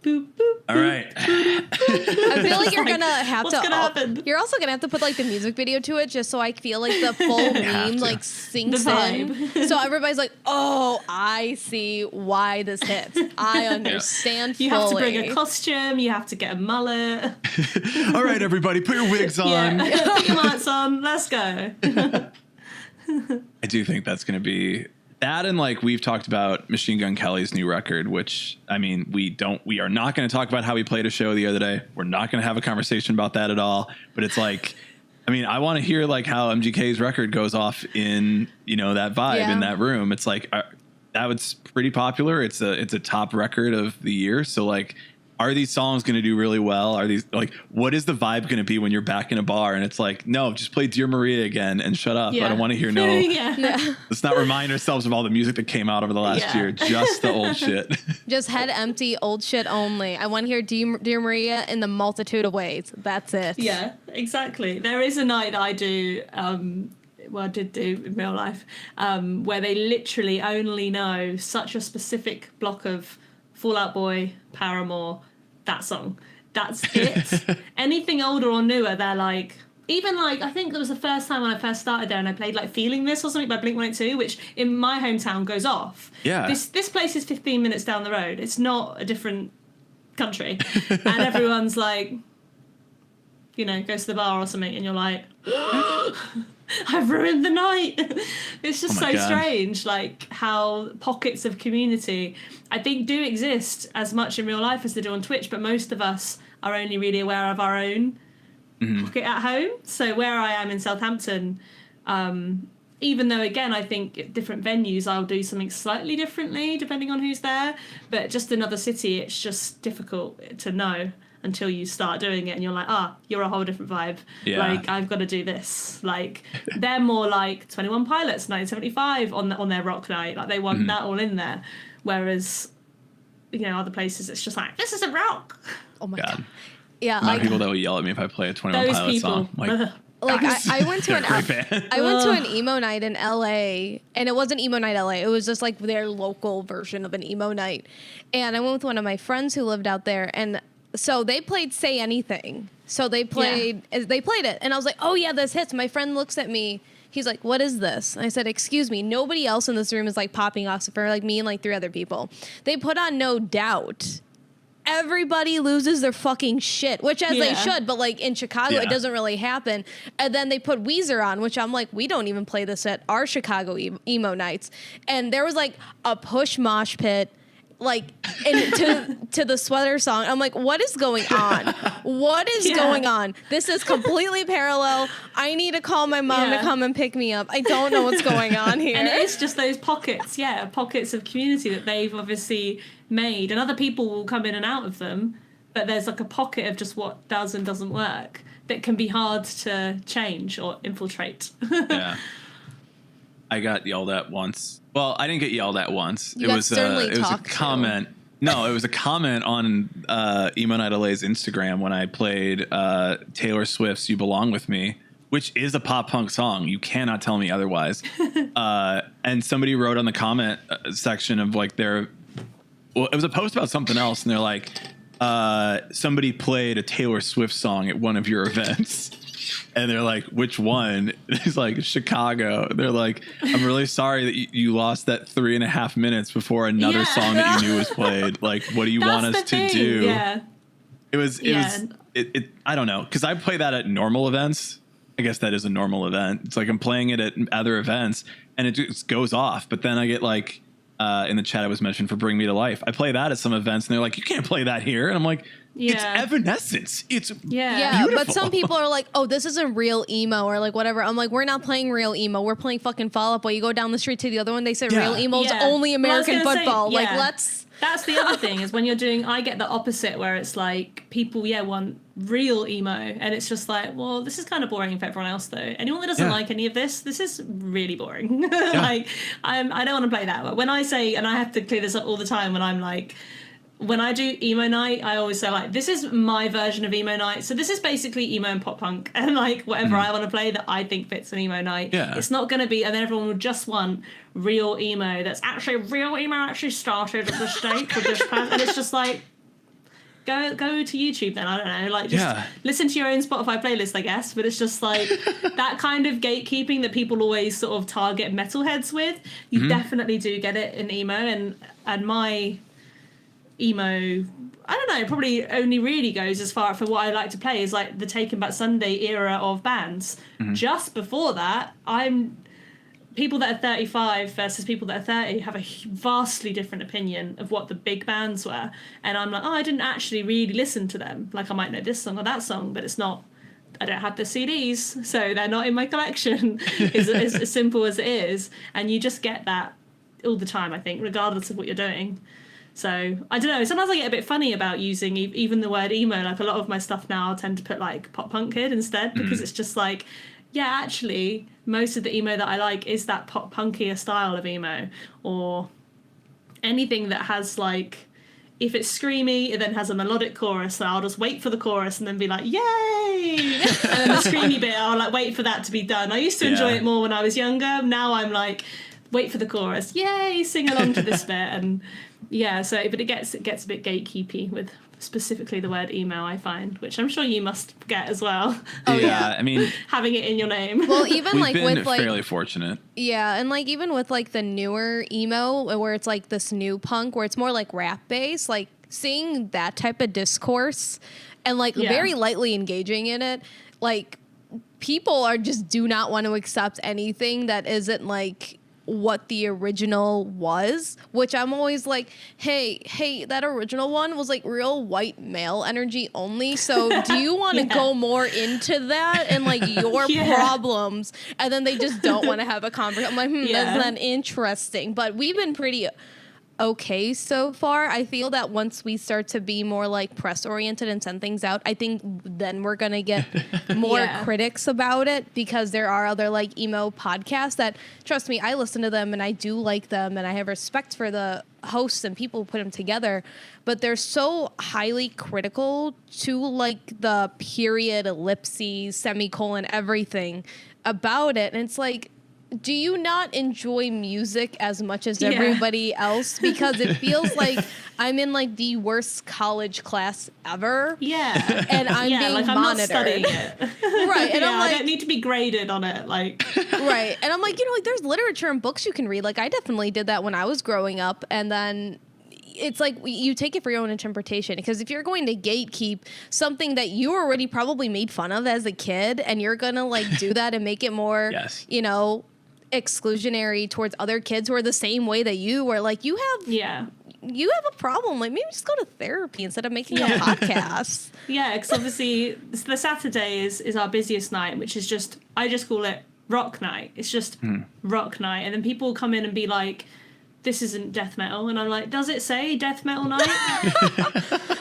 boop, boop. All right. I feel like you're Like, gonna have what's to. gonna happen? You're also gonna have to put like the music video to it, just so I feel like the full meme to. like sinks The in. vibe. So everybody's like, "Oh, I see why this hits. I understand You fully." have to bring a costume. You have to get a mullet. All right, everybody, put your wigs on. Yeah, put your mullets on. Let's go. I do think that's going to be that. And like we've talked about Machine Gun Kelly's new record, which I mean, we are not going to talk about how he played a show the other day. We're not going to have a conversation about that at all. But it's like, I mean, I want to hear like how MGK's record goes off in, you know, that vibe Yeah. in that room. It's like, that was pretty popular. It's a top record of the year. So like, are these songs going to do really well? Are these like, what is the vibe going to be when you're back in a bar and it's like, no, just play Dear Maria again and shut up. I don't want to hear no. Yeah. Let's not remind ourselves of all the music that came out over the last Yeah. year. Just the old shit. Just head empty, old shit only. I want to hear Dear Maria in the multitude of ways. That's it. Yeah, exactly. There is a night that I do, well, I did do in real life, where they literally only know such a specific block of Fall Out Boy, Paramore, that song. That's it. Anything older or newer, they're like, even like, I think it was the first time when I first started there and I played like Feeling This or something by Blink-182, which in my hometown goes off. Yeah. This place is 15 minutes down the road. It's not a different country. And everyone's like, you know, goes to the bar or something and you're like, I've ruined the night. It's just Oh my so God. strange, like how pockets of community I think do exist as much in real life as they do on Twitch, but most of us are only really aware of our own pocket at home. So where I am in Southampton, even though again I think at different venues I'll do something slightly differently depending on who's there, but just another city it's just difficult to know until you start doing it and you're like, you're a whole different vibe. Yeah. Like, I've got to do this. Like, they're more like 21 Pilots, 1975 on their rock night. Like, they want that all in there. Whereas, you know, other places it's just like, this isn't rock. Oh my God. god. Yeah. A lot of people that will yell at me if I play a 21 Those Pilots people. song. Like, like I went to an emo night in LA, and it wasn't emo night LA. It was just like their local version of an emo night. And I went with one of my friends who lived out there, and so they played Say Anything. So they played it, and I was like, oh yeah, this hits. My friend looks at me. He's like, what is this? And I said, excuse me, nobody else in this room is like popping off for like me and like 3 other people. They put on No Doubt. Everybody loses their fucking shit, which as they should, but like in Chicago, it doesn't really happen. And then they put Weezer on, which I'm like, we don't even play this at our Chicago emo nights. And there was like a push mosh pit, like to the Sweater song. I'm like, what is going on? What is going on? This is completely parallel. I need to call my mom to come and pick me up. I don't know what's going on here. And it's just those pockets, pockets of community that they've obviously made, and other people will come in and out of them, but there's like a pocket of just what does and doesn't work that can be hard to change or infiltrate. Yeah. I got yelled at once. Well, I didn't get yelled at once. It was a comment. No, it was a comment on Emo Night LA's Instagram when I played Taylor Swift's "You Belong With Me," which is a pop punk song. You cannot tell me otherwise. And somebody wrote on the comment section of like it was a post about something else, and they're like, somebody played a Taylor Swift song at one of your events. And they're like, which one? It's like Chicago. They're like, I'm really sorry that you lost that 3.5 minutes before another song that you knew was played. Like, what do you want us to do? Yeah. It was I don't know. Cause I play that at normal events. I guess that is a normal event. It's like I'm playing it at other events and it just goes off. But then I get like, in the chat, it was mentioned for Bring Me to Life. I play that at some events and they're like, you can't play that here. And I'm like, it's Evanescence. It's beautiful. But some people are like, oh, this isn't real emo or like whatever. I'm like, we're not playing real emo. We're playing fucking Fall Out Boy. You go down the street to the other one, they say real emo is only American football. Like, let's. That's the other thing is when you're doing, I get the opposite where it's like people, want real emo. And it's just like, well, this is kind of boring for everyone else though. Anyone that doesn't like any of this is really boring. Like, I don't want to play that. But when I say, and I have to clear this up all the time when I'm like, when I do emo night, I always say like, this is my version of emo night. So this is basically emo and pop punk and like whatever I want to play that I think fits an emo night. Yeah. It's not going to be, and then everyone will just want real emo. That's actually real emo actually started at the state for this person. And it's just like, go to YouTube then. I don't know. Like just listen to your own Spotify playlist, I guess. But it's just like that kind of gatekeeping that people always sort of target metalheads with. You definitely do get it in emo and my emo, I don't know, probably only really goes as far for what I like to play is like the Taken Back Sunday era of bands. Just before that, people that are 35 versus people that are 30 have a vastly different opinion of what the big bands were. And I'm like, I didn't actually really listen to them. Like I might know this song or that song, but it's not, I don't have the CDs, so they're not in my collection. It's as simple as it is. And you just get that all the time, I think, regardless of what you're doing. So, I don't know, sometimes I get a bit funny about using even the word emo. Like, a lot of my stuff now I'll tend to put, like, pop punk kid instead, because it's just like, actually, most of the emo that I like is that pop punkier style of emo, or anything that has, like, if it's screamy, it then has a melodic chorus, so I'll just wait for the chorus and then be like, yay! And then the screamy bit, I'll, like, wait for that to be done. I used to enjoy it more when I was younger. Now I'm like, wait for the chorus, yay, sing along to this bit, and... Yeah, so but it gets a bit gatekeepy with specifically the word emo, I find, which I'm sure you must get as well. I mean, having it in your name. Well, even we've like been with like fairly fortunate. Yeah, and like even with like the newer emo where it's like this new punk where it's more like rap based, like seeing that type of discourse and like very lightly engaging in it, like people are just do not want to accept anything that isn't like what the original was, which I'm always like, hey, that original one was like real white male energy only. So do you want to go more into that and like your problems? And then they just don't want to have a conversation. I'm like, that's not interesting. But we've been pretty okay so far. I feel that once we start to be more like press oriented and send things out, I think then we're going to get more critics about it, because there are other like emo podcasts that, trust me, I listen to them and I do like them and I have respect for the hosts and people who put them together, but they're so highly critical to like the period, ellipses, semicolon, everything about it. And it's like, do you not enjoy music as much as everybody else? Because it feels like I'm in like the worst college class ever. Yeah. And I'm being like, I'm monitored. not studying it. Right. And I'm like, I don't need to be graded on it. Like, right. And I'm like, you know, like there's literature and books you can read. Like I definitely did that when I was growing up. And then it's like you take it for your own interpretation, because if you're going to gatekeep something that you already probably made fun of as a kid, and you're going to like do that and make it more, you know, exclusionary towards other kids who are the same way that you were, like you have a problem. Like maybe just go to therapy instead of making a podcast. Yeah, because obviously the Saturday is our busiest night, which is just, I just call it rock night. It's just rock night. And then people come in and be like, this isn't death metal. And I'm like, does it say death metal night?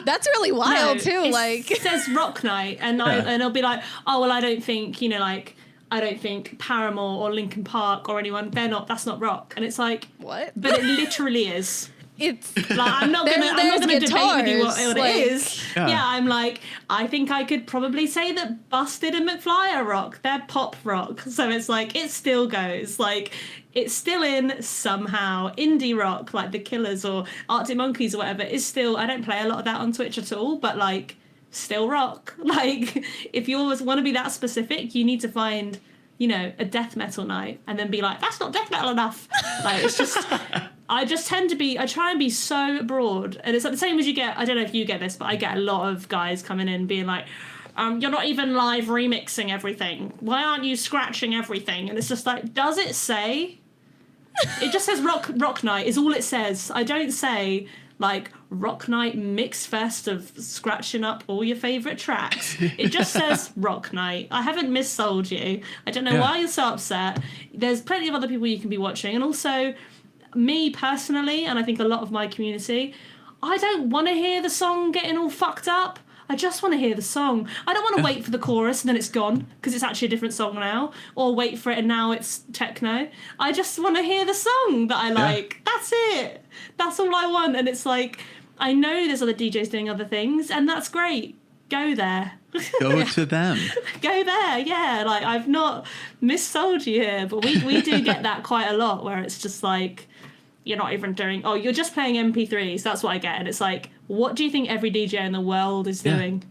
That's really wild too. Like it says rock night. And and I'll be like, oh, well, I don't think, you know, like, I don't think Paramore or Linkin Park or anyone, that's not rock. And it's like, what? But it literally is. It's like, I'm not gonna debate with you what it is. Yeah, I'm like, I think I could probably say that Busted and McFly are rock. They're pop rock. So it's like, it still goes. Like, it's still in somehow. Indie rock, like The Killers or Arctic Monkeys or whatever, is still, I don't play a lot of that on Twitch at all, but like, still rock. Like, if you always want to be that specific, you need to find, you know, a death metal night and then be like, that's not death metal enough. Like, it's just, I try and be so broad. And it's like the same as you get, I don't know if you get this, but I get a lot of guys coming in being like, you're not even live remixing everything. Why aren't you scratching everything? And it's just like, does it say? It just says rock night is all it says. I don't say like rock night mix fest of scratching up all your favourite tracks. It just says rock night. I haven't missold you. I don't know why you're so upset. There's plenty of other people you can be watching. And also, me personally, and I think a lot of my community, I don't want to hear the song getting all fucked up. I just want to hear the song. I don't want to wait for the chorus and then it's gone because it's actually a different song now, or wait for it and now it's techno. I just want to hear the song that I like. That's it. That's all I want. And it's like, I know there's other DJs doing other things, and that's great. Go there. Go to them. Go there, yeah. Like, I've not missold you here, but we do get that quite a lot, where it's just like, you're not even doing, oh, you're just playing MP3s. That's what I get. And it's like, what do you think every DJ in the world is doing?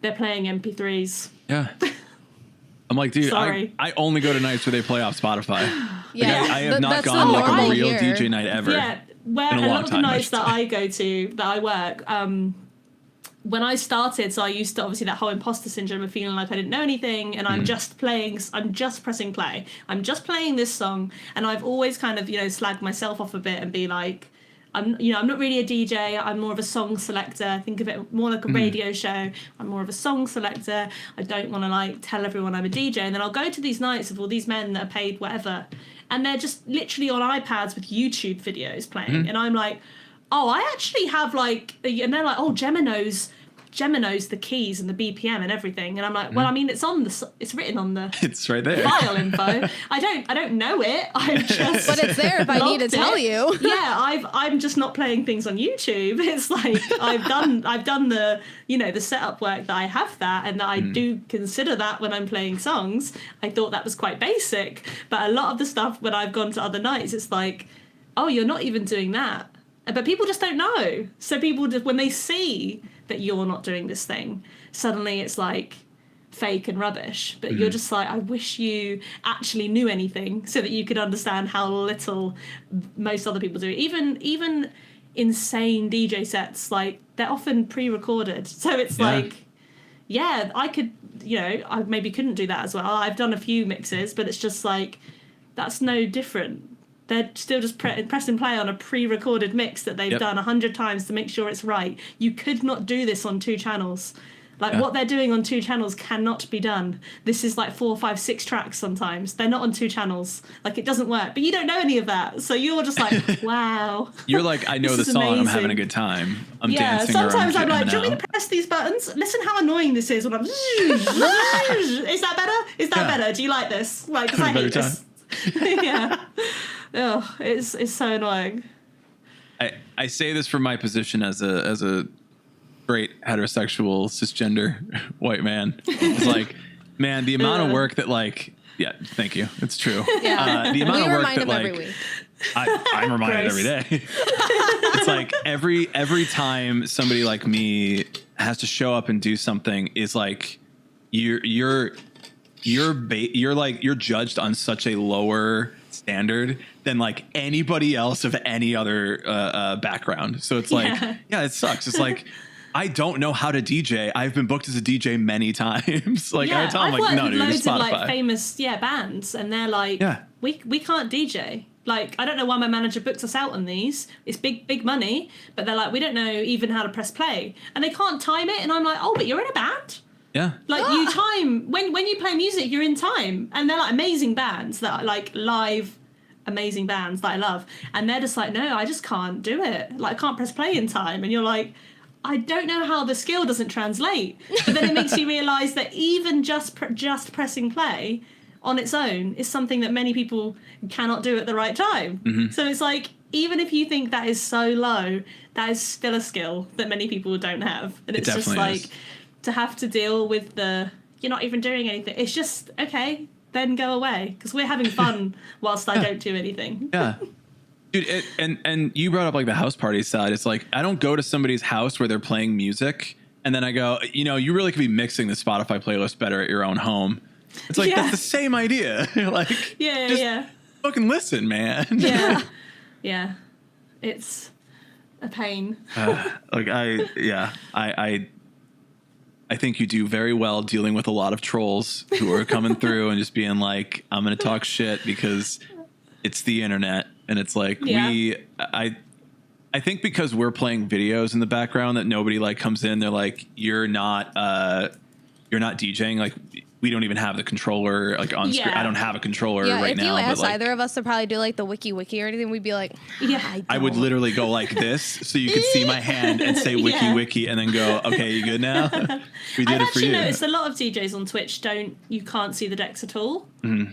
They're playing MP3s. Yeah. I'm like, dude, Sorry. I only go to nights where they play off Spotify. Yeah. Like, I have not gone like a real DJ night ever. Yeah, where a lot of the nights that I go to, that I work, when I started, so I used to, obviously, that whole imposter syndrome of feeling like I didn't know anything, and I'm just pressing play. I'm just playing this song, and I've always kind of, slagged myself off a bit and be like, I'm not really a DJ, I'm more of a song selector. Think of it more like a radio show. I'm more of a song selector. I don't want to, like, tell everyone I'm a DJ. And then I'll go to these nights with all these men that are paid whatever, and they're just literally on iPads with YouTube videos playing. And I'm like, oh, I actually have, like, and they're like, oh, Gemma knows the keys and the BPM and everything. And I'm like, well, I mean, it's written on the it's right there. file info. I don't know it. I've just but it's there if I need to tell you. Yeah, I'm just not playing things on YouTube. It's like I've done the the setup work that I have that, and that I do consider that when I'm playing songs. I thought that was quite basic, but a lot of the stuff when I've gone to other nights, it's like, oh, you're not even doing that. But people just don't know. So people just, when they see that you're not doing this thing, suddenly it's like fake and rubbish. But you're just like, I wish you actually knew anything so that you could understand how little most other people do. Even insane DJ sets, like, they're often pre-recorded. So it's like, yeah, I could, I maybe couldn't do that as well. I've done a few mixes, but it's just like, that's no different. They're still just press and play on a pre-recorded mix that they've done 100 times to make sure it's right. You could not do this on 2 channels. Like what they're doing on 2 channels cannot be done. This is like 4, 5, 6 tracks sometimes. They're not on 2 channels. Like it doesn't work. But you don't know any of that. So you're just like, wow. You're like, I know the song. Amazing. I'm having a good time. I'm dancing. Sometimes I'm like, do you want me to press these buttons? Listen how annoying this is when I'm. Is that better? Is that better? Do you like this? Like, because I hate this. Yeah. Oh, it's so annoying. I say this from my position as a straight heterosexual cisgender white man. It's like, man, the amount of work that like, yeah, thank you. It's true. Yeah. The amount of work that like, every week. I'm reminded every day. It's like every time somebody like me has to show up and do something is like you're judged on such a lower standard than like anybody else of any other background. So it's like, yeah, it sucks. It's like, I don't know how to DJ. I've been booked as a DJ many times. Like I tell them, like, no, dude, loads it's Spotify. of like famous bands, and they're like, we can't DJ. Like, I don't know why my manager books us out on these. It's big money, but they're like, we don't know even how to press play, and they can't time it. And I'm like, oh, but you're in a band. Yeah. Like you time when you play music, you're in time, and they're like amazing bands that are like live, amazing bands that I love, and they're just like, no, I just can't do it. Like I can't press play in time, and you're like, I don't know how the skill doesn't translate. But then it makes you realise that even just pressing play on its own is something that many people cannot do at the right time. Mm-hmm. So it's like, even if you think that is so low, that is still a skill that many people don't have. And it's just like, to have to deal with you're not even doing anything. It's just, okay, then go away. Because we're having fun whilst I don't do anything. Yeah. Dude, and you brought up like the house party side. It's like, I don't go to somebody's house where they're playing music and then I go, you really could be mixing the Spotify playlist better at your own home. It's like, that's the same idea. Like, just fucking listen, man. Yeah. Yeah. It's a pain. I think you do very well dealing with a lot of trolls who are coming through and just being like, I'm going to talk shit because it's the internet. And it's like, I think because we're playing videos in the background that nobody like comes in, they're like, you're not DJing. Like we don't even have the controller like on screen. I don't have a controller right now. If you asked like, either of us to probably do like the wiki or anything, we'd be like, I would literally go like this so you could see my hand and say wiki and then go, okay, you good now? We did it for you. I've actually noticed a lot of DJs on Twitch you can't see the decks at all. Mm-hmm.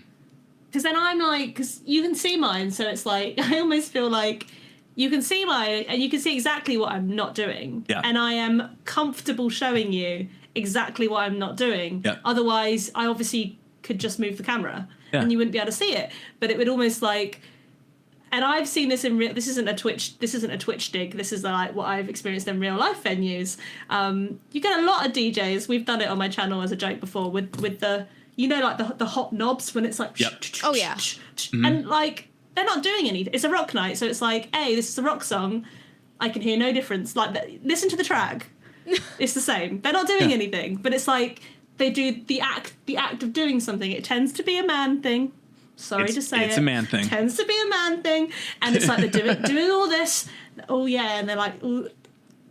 Because then I'm like, because you can see mine, so it's like, I almost feel like you can see mine and you can see exactly what I'm not doing. Yeah. And I am comfortable showing you exactly what I'm not doing. Yeah. Otherwise, I obviously could just move the camera and you wouldn't be able to see it. But it would almost like, and I've seen this in real, this isn't a Twitch dig. This is like what I've experienced in real life venues. You get a lot of DJs. We've done it on my channel as a joke before with the, like the hot knobs when it's like, oh yeah, and like they're not doing anything. It's a rock night, so it's like, hey, this is a rock song. I can hear no difference. Like, listen to the track. It's the same. They're not doing anything, but it's like they do the act of doing something. It tends to be a man thing. Sorry to say it's a man thing. It tends to be a man thing, and it's like they're doing all this. Oh yeah, and they're like. Ooh,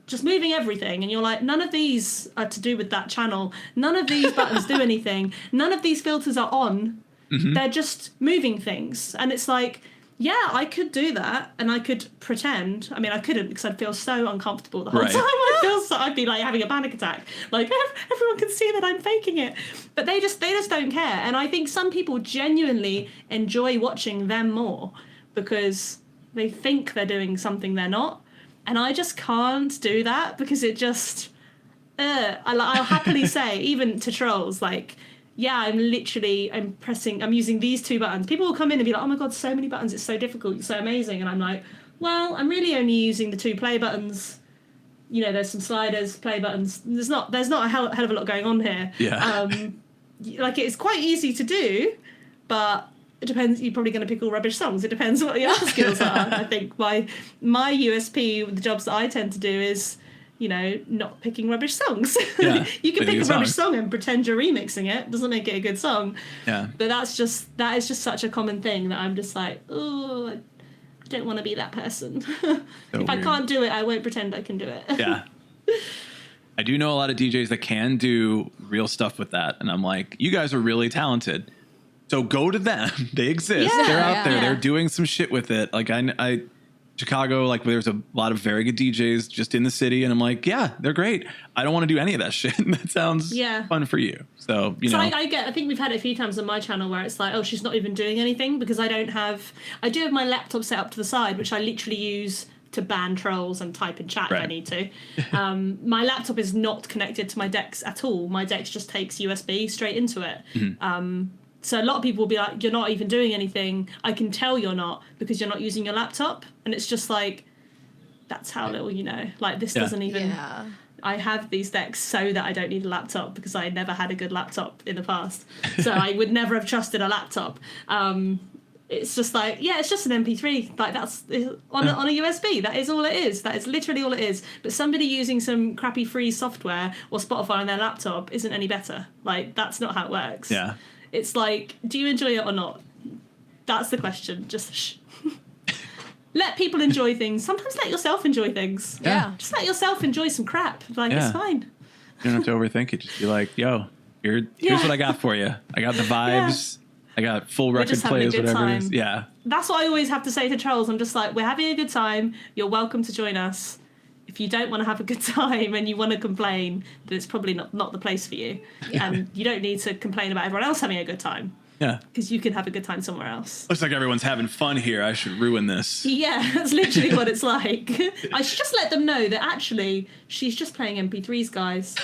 just moving everything, and you're like, none of these are to do with that channel. None of these buttons do anything. None of these filters are on. Mm-hmm. They're just moving things. And it's like, yeah, I could do that, and I could pretend. I mean, I couldn't because I'd feel so uncomfortable the whole time. I'd be like having a panic attack. Like, everyone can see that I'm faking it. But they just don't care. And I think some people genuinely enjoy watching them more because they think they're doing something they're not. And I just can't do that because it just, I'll happily say, even to trolls, like, yeah, I'm using these 2 buttons. People will come in and be like, oh my God, so many buttons. It's so difficult. It's so amazing. And I'm like, well, I'm really only using the 2 play buttons. There's some sliders, play buttons. There's not a hell of a lot going on here. Yeah. Like it's quite easy to do, but it depends. You're probably going to pick all rubbish songs. It depends what your other skills are. I think my USP with the jobs that I tend to do is, not picking rubbish songs. Yeah, you can pick a rubbish song and pretend you're remixing it. Doesn't make it a good song. Yeah. But that is just such a common thing that I'm just like, oh, I don't want to be that person. If I can't do it, I won't pretend I can do it. Yeah. I do know a lot of DJs that can do real stuff with that. And I'm like, you guys are really talented. So go to them. They exist. Yeah, They're out yeah. there. Yeah. They're doing some shit with it. Like Chicago, like there's a lot of very good DJs just in the city. And I'm like, yeah, they're great. I don't want to do any of that shit. That sounds fun for you. So, you know. I think we've had it a few times on my channel where it's like, oh, she's not even doing anything because I do have my laptop set up to the side, which I literally use to ban trolls and type in chat if I need to. My laptop is not connected to my Dex at all. My Dex just takes USB straight into it. Mm-hmm. So a lot of people will be like, you're not even doing anything. I can tell you're not because you're not using your laptop. And it's just like, that's how little you know. Like this doesn't even... Yeah. I have these decks so that I don't need a laptop because I never had a good laptop in the past. So I would never have trusted a laptop. It's just like, yeah, it's just an MP3. Like that's on a USB. That is all it is. That is literally all it is. But somebody using some crappy free software or Spotify on their laptop isn't any better. Like that's not how it works. Yeah. It's like, do you enjoy it or not? That's the question. Just shh. Let people enjoy things. Sometimes let yourself enjoy things. Yeah. Just let yourself enjoy some crap. Like, it's fine. You don't have to overthink it. Just be like, yo, here's what I got for you. I got the vibes. I got full record just having a plays, good whatever time. it is. Yeah. That's what I always have to say to trolls. I'm just like, we're having a good time. You're welcome to join us. If you don't want to have a good time and you want to complain, then it's probably not the place for you. And you don't need to complain about everyone else having a good time. Yeah. Because you can have a good time somewhere else. Looks like everyone's having fun here. I should ruin this. Yeah, that's literally what it's like. I should just let them know that actually she's just playing MP3s, guys.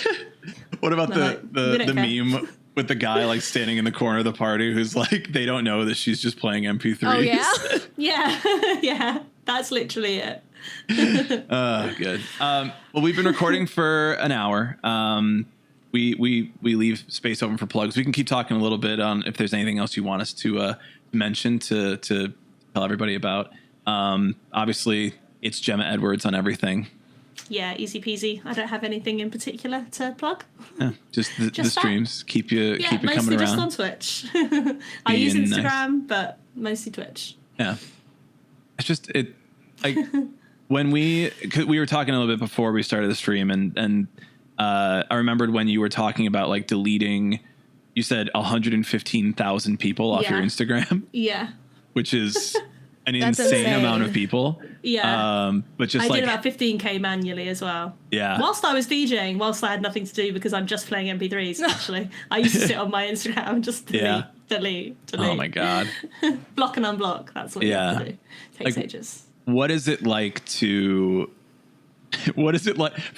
What about the meme with the guy like standing in the corner of the party who's like, they don't know that she's just playing MP3s? Oh, yeah? Yeah. Yeah. That's literally it. Good. Well, we've been recording for an hour. We leave space open for plugs. We can keep talking a little bit on if there's anything else you want us to mention to tell everybody about. Obviously, it's Gemma Edwards on everything. Yeah, easy peasy. I don't have anything in particular to plug. Yeah, just the streams. Keep you coming around. Mostly just on Twitch. I use Instagram, but mostly Twitch. Yeah, it's just like when we were talking a little bit before we started the stream, and I remembered when you were talking about like deleting. You said 115,000 people off your Instagram. Yeah, which is an insane amount of people. Yeah. But just I did about 15k manually as well. Yeah. Whilst I was DJing, whilst I had nothing to do because I'm just playing MP3s, actually. I used to sit on my Instagram and just delete. Oh my God. Block and unblock. That's what you have to do. Takes ages. What is it like for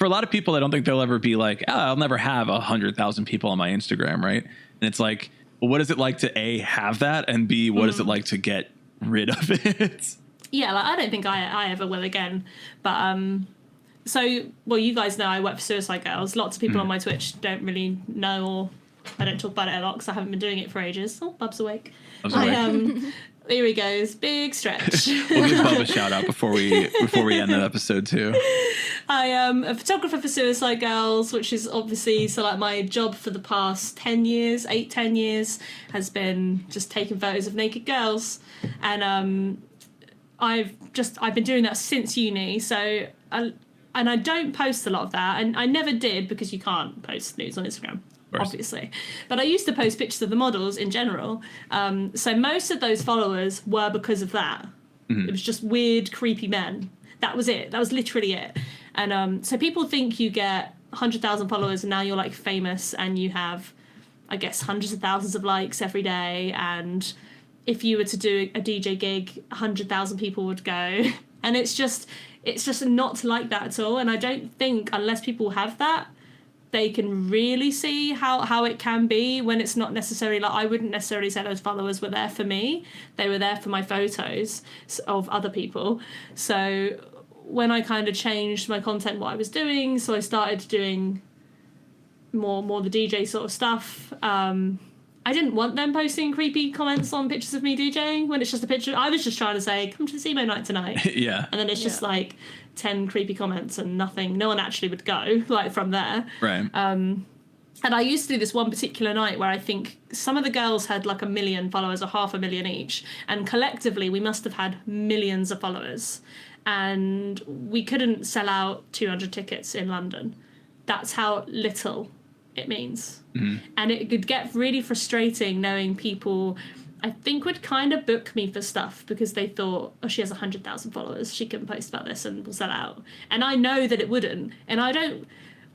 a lot of people, I don't think they'll ever be like, I'll never have 100,000 people on my Instagram, right? And it's like, well, what is it like to A, have that, and B, what is it like to get rid of it? Yeah, like, I don't think I ever will again. But you guys know I work for Suicide Girls. Lots of people on my Twitch don't really know, or I don't talk about it a lot because I haven't been doing it for ages. Oh, Bub's awake. Here he goes, big stretch. We'll give Bub a shout out before we end that episode too. I am a photographer for Suicide Girls, which is obviously my job for the past 10 years has been just taking photos of naked girls, and I've been doing that since uni. So I don't post a lot of that, and I never did because you can't post nudes on Instagram. Obviously, but I used to post pictures of the models in general, so most of those followers were because of that. It was just weird creepy men. That was it. That was literally it. And so people think you get 100,000 followers and now you're like famous and you have, I guess, hundreds of thousands of likes every day, and if you were to do a DJ gig 100,000 people would go. And it's just not like that at all. And I don't think unless people have that, they can really see how it can be when it's not necessarily like, I wouldn't necessarily say those followers were there for me. They were there for my photos of other people. So when I kind of changed my content, what I was doing, so I started doing more the DJ sort of stuff. I didn't want them posting creepy comments on pictures of me DJing when it's just a picture. I was just trying to say, come to the Emo night tonight. Yeah. And then it's just like 10 creepy comments and nothing. No one actually would go like from there. Right. And I used to do this one particular night where I think some of the girls had like 1 million followers or 500,000 each. And collectively, we must have had millions of followers. And we couldn't sell out 200 tickets in London. that's how little it means. And it could get really frustrating knowing people, I think, would kind of book me for stuff because they thought, oh, she has 100,000 followers, she can post about this and we'll sell out. And I know that it wouldn't. And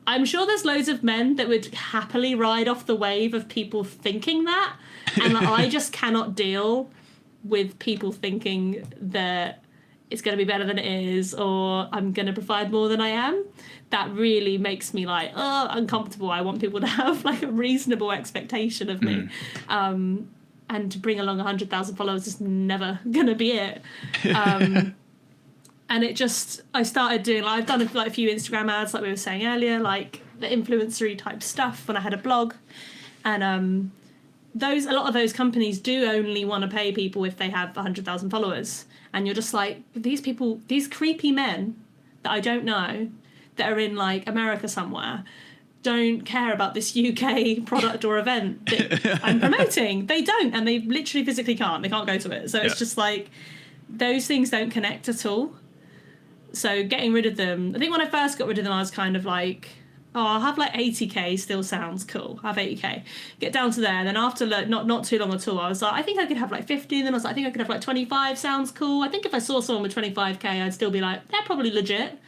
I'm sure there's loads of men that would happily ride off the wave of people thinking that. And I just cannot deal with people thinking that it's going to be better than it is, or I'm going to provide more than I am. That really makes me like, uncomfortable. I want people to have like a reasonable expectation of me. And to bring along 100,000 followers is never going to be it. And I started doing, like, I've done a few Instagram ads, like we were saying earlier, like the influencery type stuff when I had a blog. And a lot of those companies do only want to pay people if they have 100,000 followers. And you're just like, these people, these creepy men that I don't know, that are in like America somewhere, don't care about this UK product or event that I'm promoting. They don't, and they literally physically can't. They can't go to it. So it's just like, those things don't connect at all. So getting rid of them, I think when I first got rid of them, I was kind of like, oh, I'll have like 80k, still sounds cool. I'll have 80k. Get down to there. And then after not too long at all, I was like, I think I could have like 50. And then I was like, I think I could have like 25, sounds cool. I think if I saw someone with 25k, I'd still be like, they're probably legit.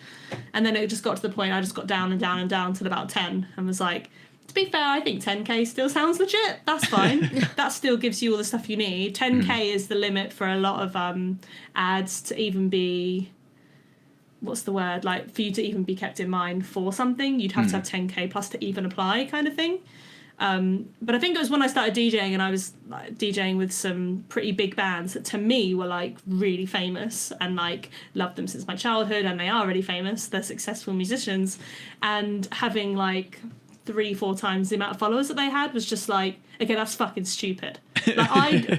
And then it just got to the point, I just got down and down and down till about 10 and was like, to be fair, I think 10k still sounds legit. That's fine. That still gives you all the stuff you need. 10k is the limit for a lot of ads to even be... what's the word, like for you to even be kept in mind for something, you'd have to have 10k plus to even apply, kind of thing. But I think it was when I started DJing, and I was like, DJing with some pretty big bands that to me were like really famous, and like loved them since my childhood, and they are really famous, they're successful musicians, and having like 3-4 times the amount of followers that they had was just like, okay, that's fucking stupid. Like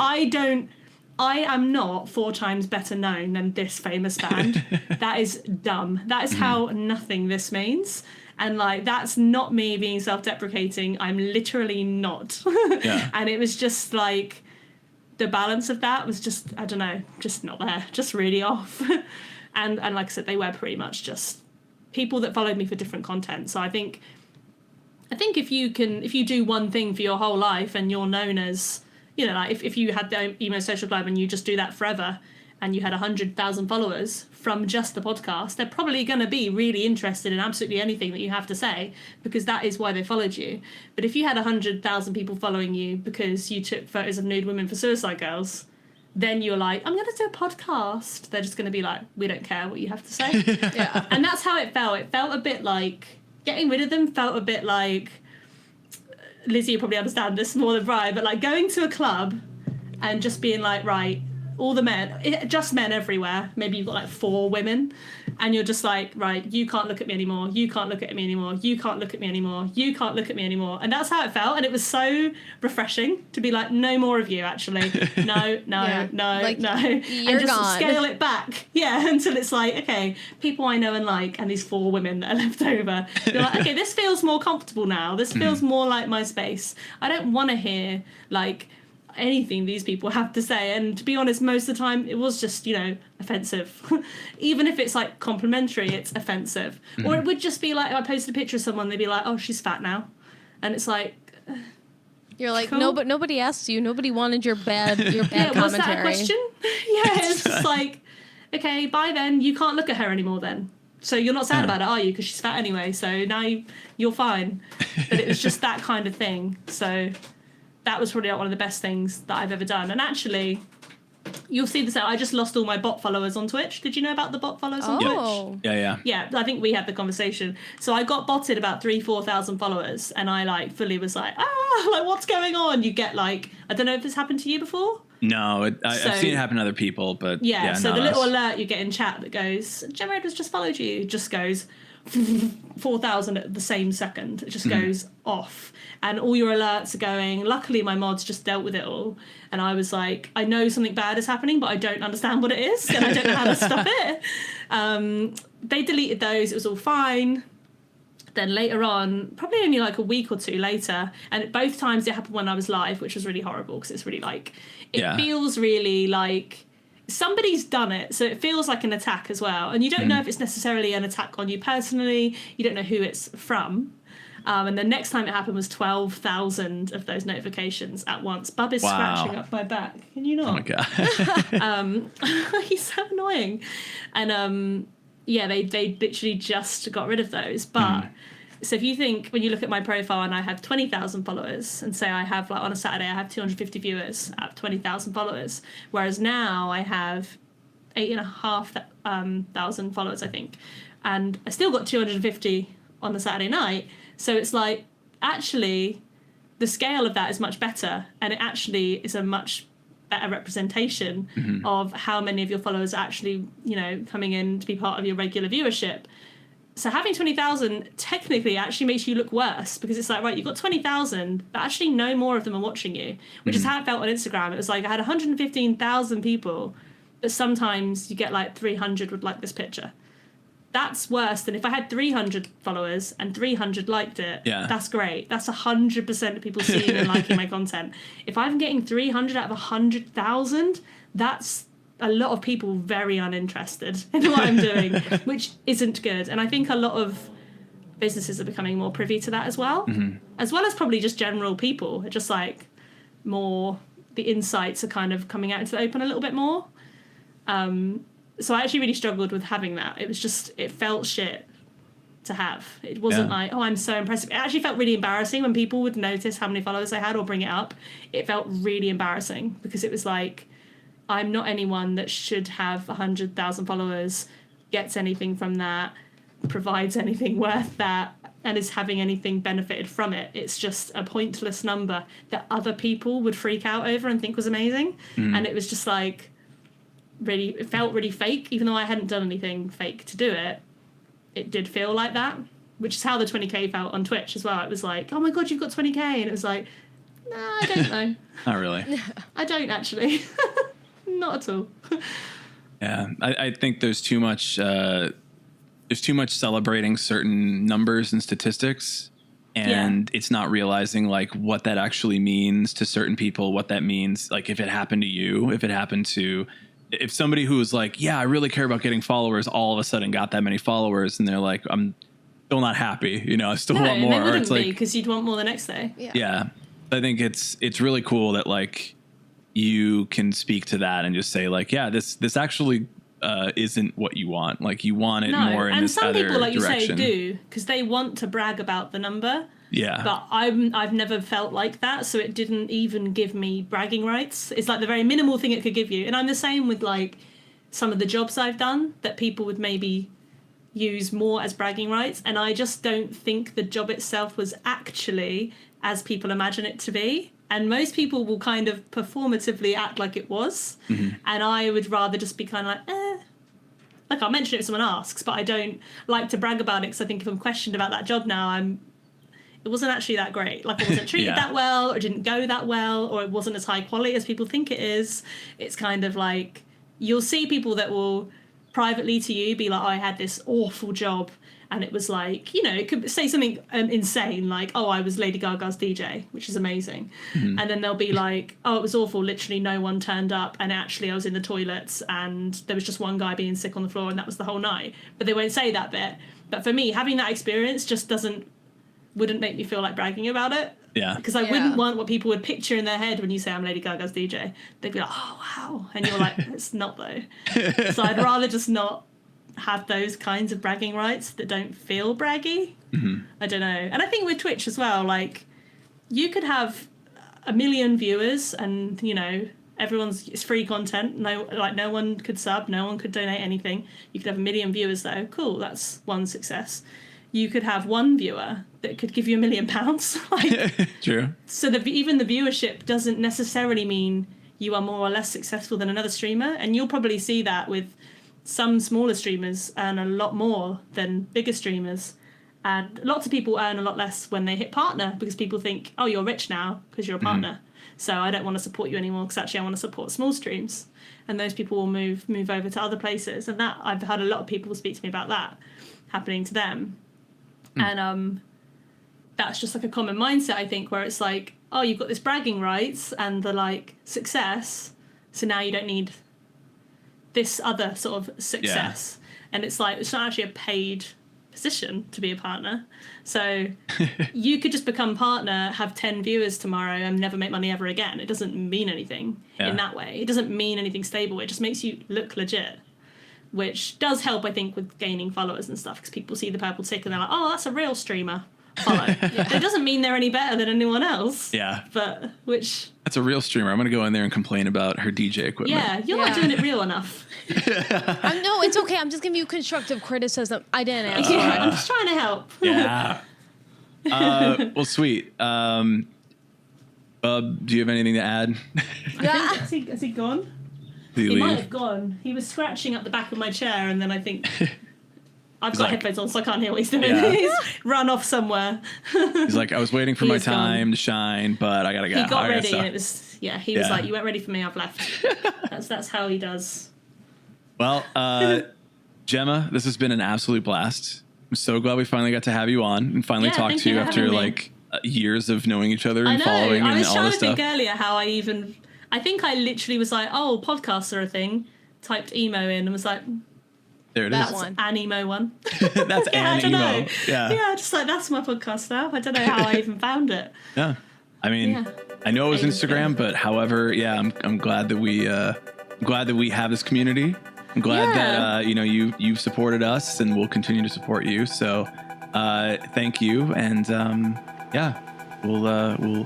I am not 4 times better known than this famous band. That is dumb. That is how nothing this means. And like, that's not me being self-deprecating. I'm literally not. And it was just like, the balance of that was just, I don't know, just not there, just really off. and like I said, they were pretty much just people that followed me for different content. So I think if you do one thing for your whole life and you're known as, you know, like if you had the Emo Social Club and you just do that forever and you had 100,000 followers from just the podcast, they're probably going to be really interested in absolutely anything that you have to say, because that is why they followed you. But if you had 100,000 people following you because you took photos of nude women for Suicide Girls, then you're like, I'm going to do a podcast. They're just going to be like, we don't care what you have to say. And that's how it felt. It felt a bit like, getting rid of them felt a bit like, Lizzie, you probably understand this more than Brian, but like going to a club and just being like, right, all the men, just men everywhere. Maybe you've got like 4 women, and you're just like, right, you can't look at me anymore. You can't look at me anymore. You can't look at me anymore. You can't look at me anymore. And that's how it felt. And it was so refreshing to be like, no more of you, actually. No, like, no. You're and just gone. scale it back. Yeah, until it's like, okay, people I know and like, and these 4 women that are left over. You're like, okay, this feels more comfortable now. This feels more like my space. I don't want to hear like anything these people have to say, and to be honest, most of the time it was just, you know, offensive. Even if it's like complimentary, it's offensive. Or it would just be like, I posted a picture of someone, they'd be like, oh, she's fat now, and it's like, you're like, cool. no, but nobody asked you, nobody wanted your bad commentary. Was that a question? It's just like, okay, bye then, you can't look at her anymore then, so you're not sad about it, are you, because she's fat anyway, so now you're fine. But it was just that kind of thing. So that was probably not one of the best things that I've ever done. And actually, you'll see this out. I just lost all my bot followers on Twitch. Did you know about the bot followers on Twitch? Yeah. Yeah, I think we had the conversation. So I got botted about 3,000-4,000 followers, and I like fully was like, like what's going on? You get like, I don't know if this happened to you before. No, I've seen it happen to other people, but yeah. So the not little us. alert you get in chat that goes, Gemma Edwards just followed you, just goes 4,000 at the same second. It just goes off, and all your alerts are going. Luckily my mods just dealt with it all, and I was like, I know something bad is happening, but I don't understand what it is, and I don't know how to stop it. They deleted those, it was all fine. Then later on, probably only like a week or 2 later, and both times it happened when I was live, which was really horrible, because it's really like, it feels really like, somebody's done it, so it feels like an attack as well. And you don't know if it's necessarily an attack on you personally. You don't know who it's from. And the next time it happened was 12,000 of those notifications at once. Bub is scratching up my back. Can you not? Oh my God. He's so annoying. And they literally just got rid of those. But so if you think, when you look at my profile and I have 20,000 followers, and say I have, like, on a Saturday, I have 250 viewers at 20,000 followers, whereas now I have 8,500 followers, I think, and I still got 250 on the Saturday night. So it's like, actually, the scale of that is much better, and it actually is a much better representation of how many of your followers are actually, you know, coming in to be part of your regular viewership. So having 20,000 technically actually makes you look worse, because it's like, right, you've got 20,000, but actually no more of them are watching you, which is how it felt on Instagram. It was like I had 115,000 people, but sometimes you get like 300 would like this picture. That's worse than if I had 300 followers and 300 liked it. Yeah. That's great. That's 100% of people seeing and liking my content. If I'm getting 300 out of 100,000, that's a lot of people very uninterested in what I'm doing, which isn't good. And I think a lot of businesses are becoming more privy to that as well, as well as probably just general people. Just like more, the insights are kind of coming out into the open a little bit more. So I actually really struggled with having that. It was just, it felt shit to have. It wasn't like, oh, I'm so impressive. It actually felt really embarrassing when people would notice how many followers I had or bring it up. It felt really embarrassing, because it was like, I'm not anyone that should have 100,000 followers, gets anything from that, provides anything worth that, and is having anything benefited from it. It's just a pointless number that other people would freak out over and think was amazing. And it was just like, really, it felt really fake, even though I hadn't done anything fake to do it. It did feel like that, which is how the 20k felt on Twitch as well. It was like, oh my God, you've got 20k. And it was like, nah, I don't know. Not really. I don't actually. Not at all. Yeah, I think there's too much celebrating certain numbers and statistics, and it's not realizing like what that actually means to certain people, what that means, like if it happened to you, if somebody who was like, yeah, I really care about getting followers, all of a sudden got that many followers, and they're like, I'm still not happy, you know, I still want more. They wouldn't it's like, because you'd want more the next day. Yeah. I think it's really cool that like you can speak to that and just say like, yeah, this actually isn't what you want. Like you want it more in this other direction. And some people, like you say, do, because they want to brag about the number. Yeah. But I've never felt like that, so it didn't even give me bragging rights. It's like the very minimal thing it could give you. And I'm the same with like some of the jobs I've done that people would maybe use more as bragging rights, and I just don't think the job itself was actually as people imagine it to be. And most people will kind of performatively act like it was. And I would rather just be kind of like, like I'll mention it if someone asks, but I don't like to brag about it, because I think if I'm questioned about that job now, it wasn't actually that great. Like, it wasn't treated that well, or it didn't go that well, or it wasn't as high quality as people think it is. It's kind of like, you'll see people that will privately to you be like, oh, I had this awful job, and it was like, you know, it could say something insane like, oh, I was Lady Gaga's DJ, which is amazing. And then they'll be like, oh, it was awful, literally no one turned up, and actually I was in the toilets and there was just one guy being sick on the floor, and that was the whole night. But they won't say that bit. But for me, having that experience just wouldn't make me feel like bragging about it. Yeah. Because I wouldn't want what people would picture in their head when you say I'm Lady Gaga's DJ. They'd be like, oh, wow. And you're like, it's not, though. So I'd rather just not have those kinds of bragging rights that don't feel braggy. I don't know. And I think with Twitch as well, like, you could have 1 million viewers and, you know, it's free content. No one could sub, no one could donate anything. You could have 1 million viewers, though. Cool, that's one success. You could have one viewer that could give you £1 million. Like, true. So even the viewership doesn't necessarily mean you are more or less successful than another streamer. And you'll probably see that with some smaller streamers earn a lot more than bigger streamers. And lots of people earn a lot less when they hit partner, because people think, oh, you're rich now because you're a partner. So I don't want to support you anymore, because actually I want to support small streams. And those people will move over to other places. And that, I've had a lot of people speak to me about that happening to them. And that's just like a common mindset, I think, where it's like, oh, you've got this bragging rights and the like success, so now you don't need this other sort of success. And it's like, it's not actually a paid position to be a partner. So you could just become partner, have 10 viewers tomorrow and never make money ever again. It doesn't mean anything in that way. It doesn't mean anything stable. It just makes you look legit, which does help, I think, with gaining followers and stuff, because people see the purple tick and they're like, oh, that's a real streamer. Follow. It doesn't mean they're any better than anyone else. Yeah. But which... That's a real streamer. I'm going to go in there and complain about her DJ equipment. Yeah, you're not doing it real enough. No, it's okay. I'm just giving you constructive criticism. I didn't answer. I'm just trying to help. Yeah. Well, sweet. Bub, do you have anything to add? Has he gone? He might have gone. He was scratching up the back of my chair, and then I think... I've got headphones on, so I can't hear what he's doing. Yeah. He's run off somewhere. He's like, I was waiting for my time to shine, but I gotta go. He got ready, and it was he was like, you weren't ready for me, I've left. That's how he does. Well, Gemma, this has been an absolute blast. I'm so glad we finally got to have you on and finally talk to you after like years of knowing each other and following and all this stuff. I was trying to think earlier how I think I literally was like, oh, podcasts are a thing. Typed emo in and was like, there it that's is. an emo one. That's an emo. Yeah, just like, that's my podcast now. I don't know how I even found it. Yeah. I mean, I know it was Instagram, but however, I'm glad that we have this community. I'm glad that you've supported us and we'll continue to support you. So thank you, and we'll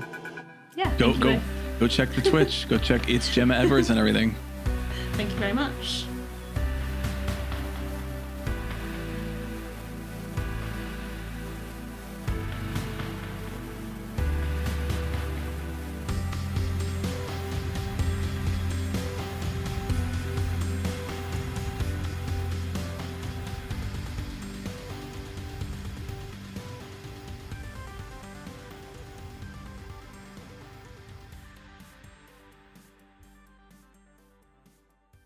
go check the Twitch. Go check It's Gemma Edwards and everything. Thank you very much.